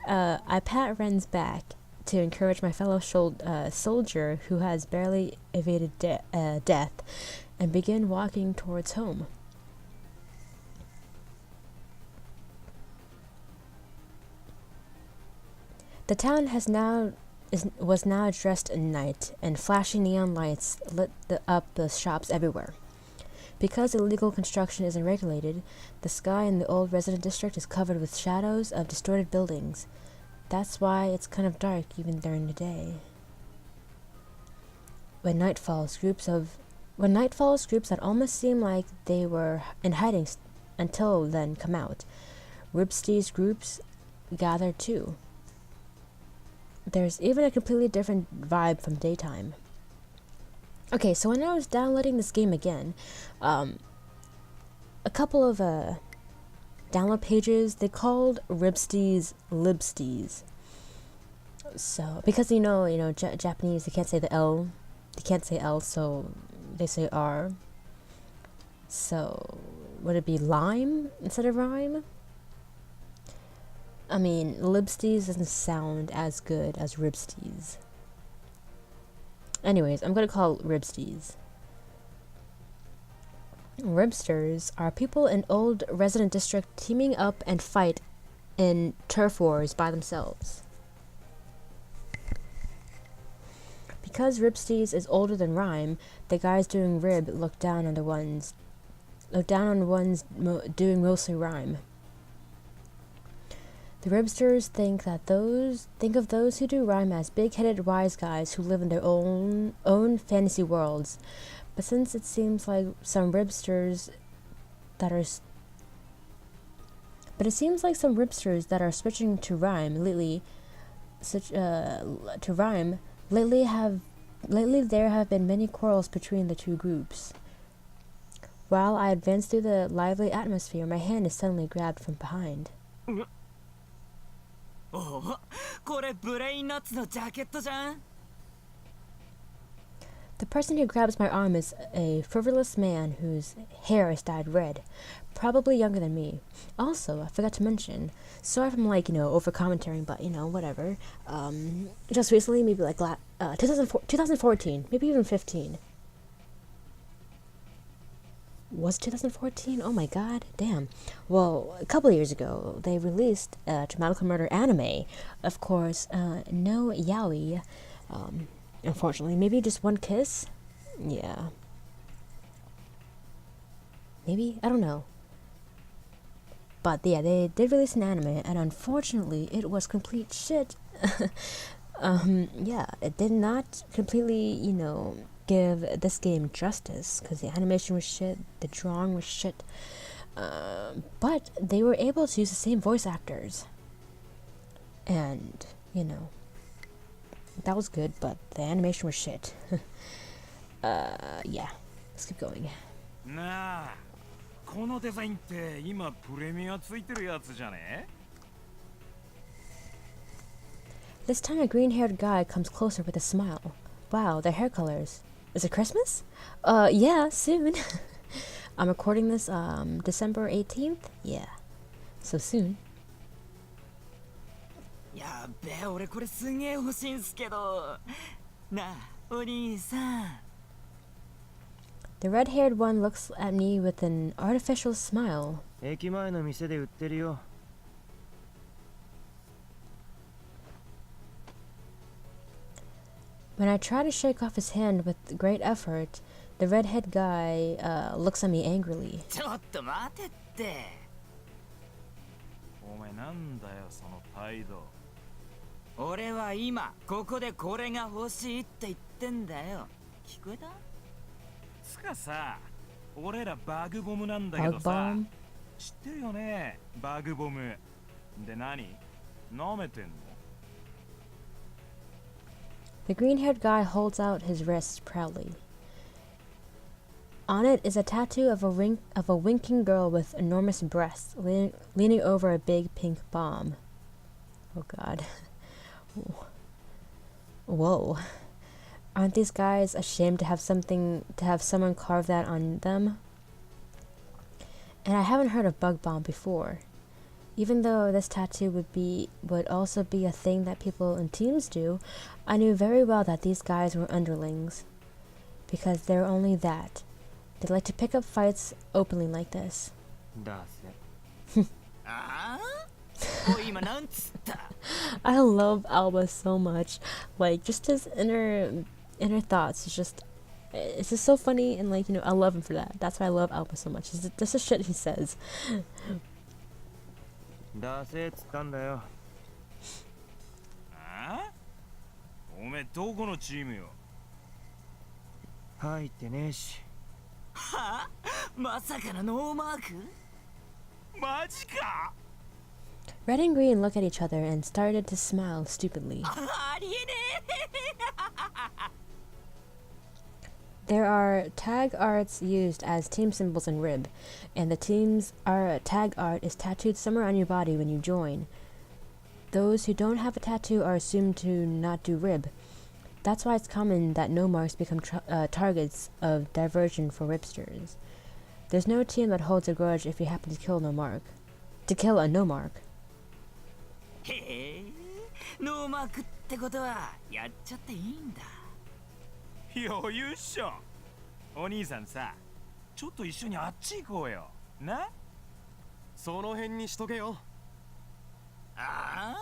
I pat Ren's back to encourage my fellow soldier who has barely evaded death and begin walking towards home. The town was now dressed in night, and flashing neon lights lit up the shops everywhere. Because illegal construction isn't regulated, the sky in the old resident district is covered with shadows of distorted buildings. That's why it's kind of dark even during the day. When night falls, groups that almost seem like they were in hiding until then come out. Ribstee's groups gather too. There's even a completely different vibe from daytime. Okay, so when I was downloading this game again, a couple of download pages, they called Ribstees Libstees. So because Japanese, they can't say the L, so they say R. So would it be lime instead of rhyme? I mean, Libstees doesn't sound as good as Ribstees. Anyways, I'm gonna call Ribstees. Ribsters are people in old resident district teaming up and fight in turf wars by themselves. Because Ribstees is older than Rhyme, the guys doing Rib look down on the ones doing mostly Rhyme. The Ribsters think of those who do Rhyme as big-headed wise guys who live in their own fantasy worlds. But since it seems like some Ribsters that are switching to Rhyme lately, there have been many quarrels between the two groups. While I advance through the lively atmosphere, my hand is suddenly grabbed from behind. お、これブレインナッツのジャケットじゃん。 The person who grabs my arm is a frivolous man whose hair is dyed red, probably younger than me. Also, I forgot to mention, sorry if I'm over commentating, but whatever. Just recently, maybe 2014, maybe even 15. Was it 2014? Oh my god, damn. Well, a couple of years ago, they released a DRAMAtical Murder anime. Of course, no yaoi. Unfortunately, maybe just one kiss? Yeah. Maybe? I don't know. But yeah, they did release an anime, and unfortunately, it was complete shit. Yeah, it did not completely, give this game justice, because the animation was shit, the drawing was shit. But they were able to use the same voice actors. And, that was good, but the animation was shit. Yeah, let's keep going. なあ、このデザインって今プレミアついてるやつじゃね？ This time a green-haired guy comes closer with a smile. Wow, their hair colors. Is it Christmas? Yeah, soon. I'm recording this, December 18th? Yeah. So soon. やっべえ、俺これすげえ欲しいんすけど。なあ、お兄さん。 The red-haired one looks at me with an artificial smile. 駅前の店で売ってるよ。 When I try to shake off his hand with great effort, the red-haired guy looks at me angrily. ちょっと待てって。お前なんだよその態度。俺は今ここでこれが欲しいって言ってんだよ。聞こえた？つかさ、俺らバグボムなんだけど Bug さ、 bomb? 知ってるよね？バグボム。で何？舐めてんの？ The green-haired guy holds out his wrist proudly. On it is a tattoo of a winking girl with enormous breasts leaning over a big pink bomb. Oh god. Whoa. Aren't these guys ashamed to have someone carve that on them? And I haven't heard of bug bomb before. Even though this tattoo would also be a thing that people in teams do, I knew very well that these guys were underlings. Because they're only that. They like to pick up fights openly like this. だせ。ああ？おい今なんつった？ I love Aoba so much. Like, just his inner thoughts is just, it's just so funny, and like, you know, I love him for that. That's why I love Aoba so much. This is shit he says. だせっつったんだよ。ああ？おめえどこのチームよ？入ってねえし。はあ？まさかのノーマーク？マジか？ Red and green look at each other and started to smile stupidly. ありえねえ。 There are tag arts used as team symbols in RIB, and the team's tag art is tattooed somewhere on your body when you join. Those who don't have a tattoo are assumed to not do RIB. That's why it's common that no marks become targets of diversion for ribsters. There's no team that holds a grudge if you happen to kill a no mark. へえ、ノーマークってことはやっちゃっていいんだ。余裕っしょ。お兄さんさ、ちょっと一緒にあっち行こうよ。な？その辺にしとけよ。ああ？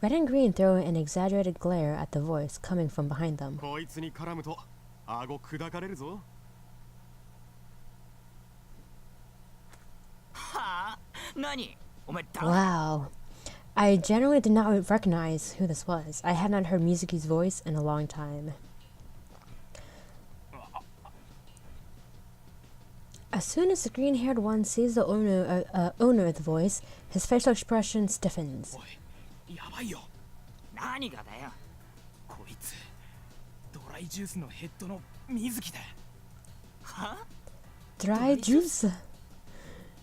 Red and green throw an exaggerated glare at the voice coming from behind them. こいつに絡むと顎砕かれるぞ。はあ？何？お前だ。 Wow. I generally did not recognize who this was. I have not heard Mizuki's voice in a long time. As soon as the green-haired one sees the owner of the voice, his facial expression stiffens. おい、やばいよ。何がだよ。こいつ、ドライジュースのヘッドの水木だ。は？ Dry juice.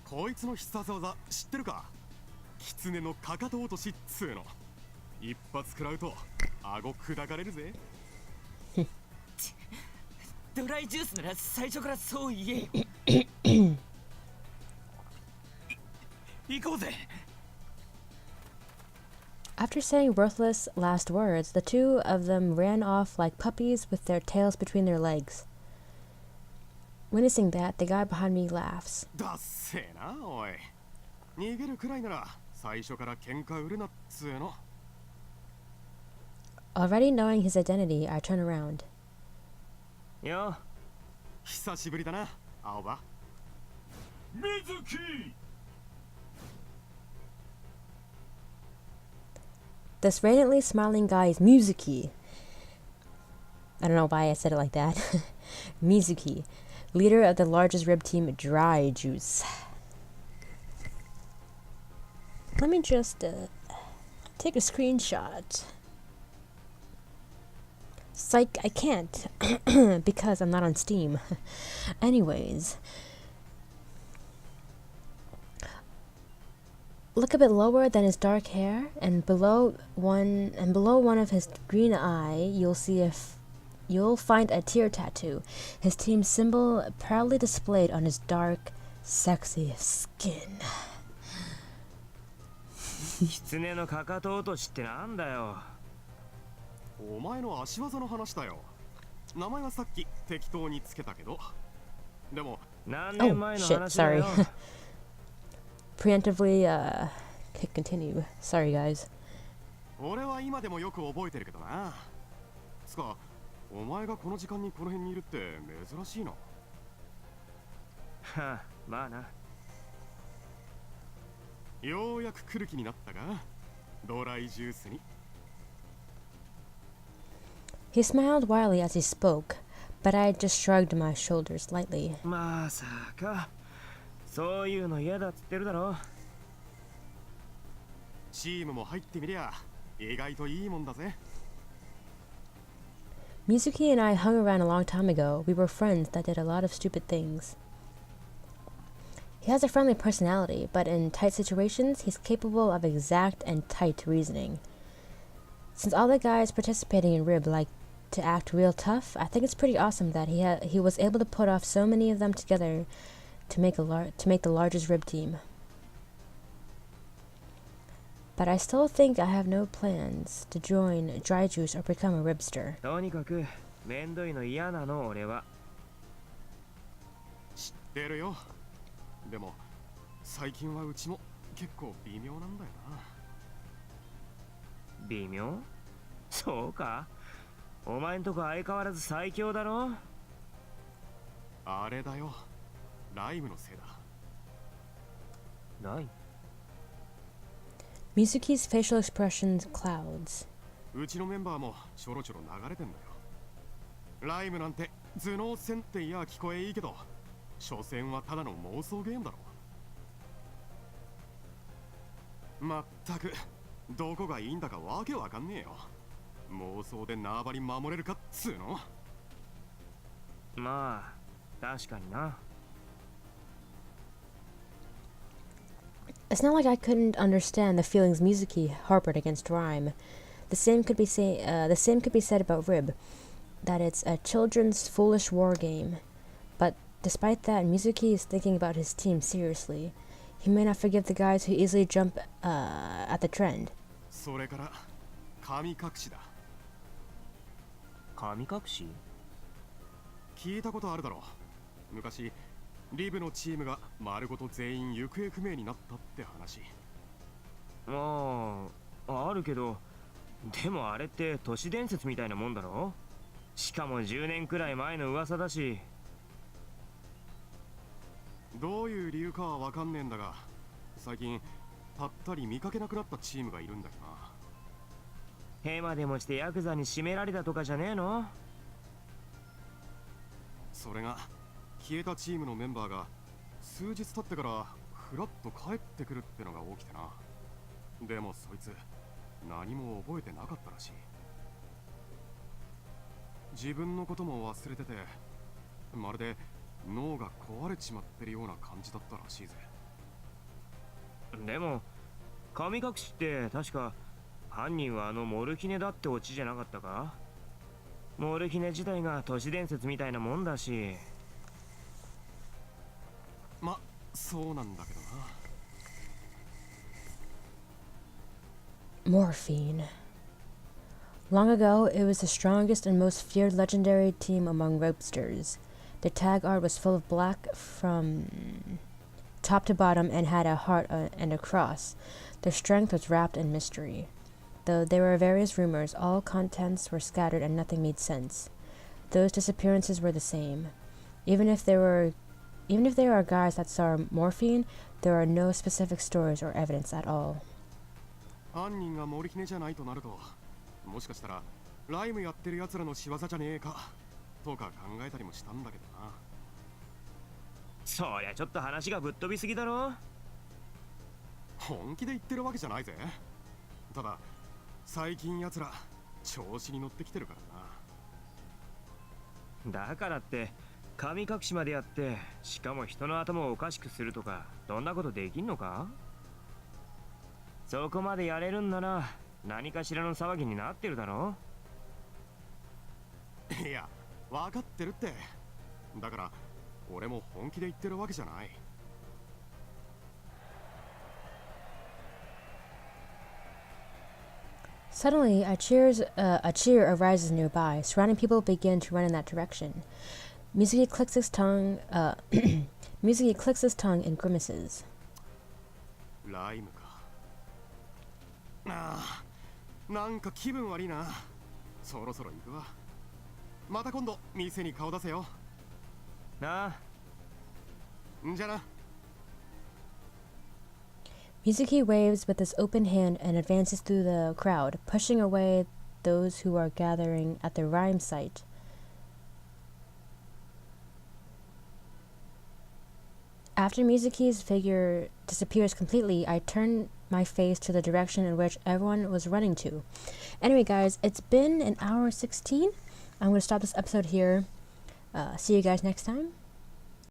こいつの必殺技知ってるか？狐のかかと落としっつうの。一発食らうと顎砕かれるぜ。ドライジュースなら最初からそう言えよ。行こうぜ。 After saying worthless last words, the two of them ran off like puppies with their tails between their legs. Witnessing that, the guy behind me laughs. だっせえな、おい。逃げるくらいなら最初から喧嘩売るなっつうの。 Already knowing his identity, I turn around. よ。久しぶりだな、青葉。水木。 This radiantly smiling guy is Mizuki. I don't know why I said it like that. Mizuki, leader of the largest rib team, Dry Juice. Let me just take a screenshot. Psych, I can't. Because I'm not on Steam. Anyways. Look a bit lower than his dark hair, and below one of his green eye, you'll find a tear tattoo. His team's symbol proudly displayed on his dark, sexy skin. 狐のかかと落としってなんだよ。お前の足技の話だよ。名前はさっき適当につけたけど。でも何年前 Oh の shit, 話だ sorry. よ。Preemptively, continue. Sorry, guys. 俺は今でもよく覚えてるけどな。つか、お前がこの時間にこの辺にいるって珍しいな。はあ、まあな。ようやく来る気になったが、ドライジュースに。He smiled wildly as he spoke, but I just shrugged my shoulders lightly. まさか、そういうの嫌だっつってるだろ。チームも入ってみりゃ、意外といいもんだぜ。Mizuki and I hung around a long time ago. We were friends that did a lot of stupid things. He has a friendly personality, but in tight situations, he's capable of exact and tight reasoning. Since all the guys participating in RIB like to act real tough, I think it's pretty awesome that he was able to put off so many of them together to make the largest RIB team. But I still think I have no plans to join Dry Juice or become a Ribster. とにかくめんどいの嫌なの俺は。知ってるよ。でも最近はうちも結構微妙なんだよな。微妙？そうか。お前んとこ相変わらず最強だろ。あれだよ。ライムのせいだ。ライム？ Mizuki's facial expressions clouds. うちのメンバーもちょろちょろ流れてんだよ。ライムなんて頭脳戦っていや聞こえいいけど、所詮はただの妄想ゲームだろ。まったくどこがいいんだかわけわかんねえよ。妄想で縄張り守れるかっつーの。まあ確かにな。It's not like I couldn't understand the feelings Mizuki harbored against Rhyme. The same could be said about Rib, that it's a children's foolish war game. But despite that, Mizuki is thinking about his team seriously. He may not forgive the guys who easily jump at the trend. それから神隠しだ。神隠し？聞いたことあるだろ。昔リブのチームが丸ごと全員行方不明になったって話。あるけど、でもあれって都市伝説みたいなもんだろ。しかも10年くらい前の噂だし。どういう理由かはわかんねえんだが、最近ぱったり見かけなくなったチームがいるんだよな。ヘマでもしてヤクザに締められたとかじゃねえの？それが消えたチームのメンバーが数日経ってからふらっと帰ってくるってのが起きてな。でもそいつ何も覚えてなかったらしい。自分のことも忘れてて、まるで脳が壊れちまってるような感じだったらしいぜ。でも神隠しって確か犯人はあのモルヒネだってオチじゃなかったか？モルヒネ自体が都市伝説みたいなもんだし。ま、そうなんだけどな。 Morphine. Long ago, it was the strongest and most feared legendary team among Ropesters. Their tag art was full of black from top to bottom and had a heart and a cross. Their strength was wrapped in mystery. Though there were various rumors, all contents were scattered and nothing made sense. Those disappearances were the same. Even if there are guys that saw morphine, there are no specific stories or evidence at all. 犯人がモルヒネじゃないとなると、もしかしたらライムやってる奴らの仕業じゃねえかとか考えたりもしたんだけどな。そりゃちょっと話がぶっ飛びすぎだろ。本気で言ってるわけじゃないぜ。ただ最近奴ら調子に乗ってきてるからな。だからって神隠しまでやって、しかも人の頭をおかしくするとか、どんなことできんのか？そこまでやれるんなら何かしらの騒ぎになってるだろ。いや、分かってるって。だから俺も本気で言ってるわけじゃない。Suddenly, a cheer arises nearby. Surrounding people begin to run in that direction. Mizuki clicks his tongue. Mizuki clicks his tongue and grimaces. ライムか。ああ、なんか気分悪いな。そろそろ行くわ。また今度店に顔出せよ。なあ。んじゃな。Mizuki waves with his open hand and advances through the crowd, pushing away those who are gathering at the rhyme site. After Mizuki's figure disappears completely, I turn my face to the direction in which everyone was running to. Anyway, guys, it's been an hour 16. I'm going to stop this episode here. See you guys next time.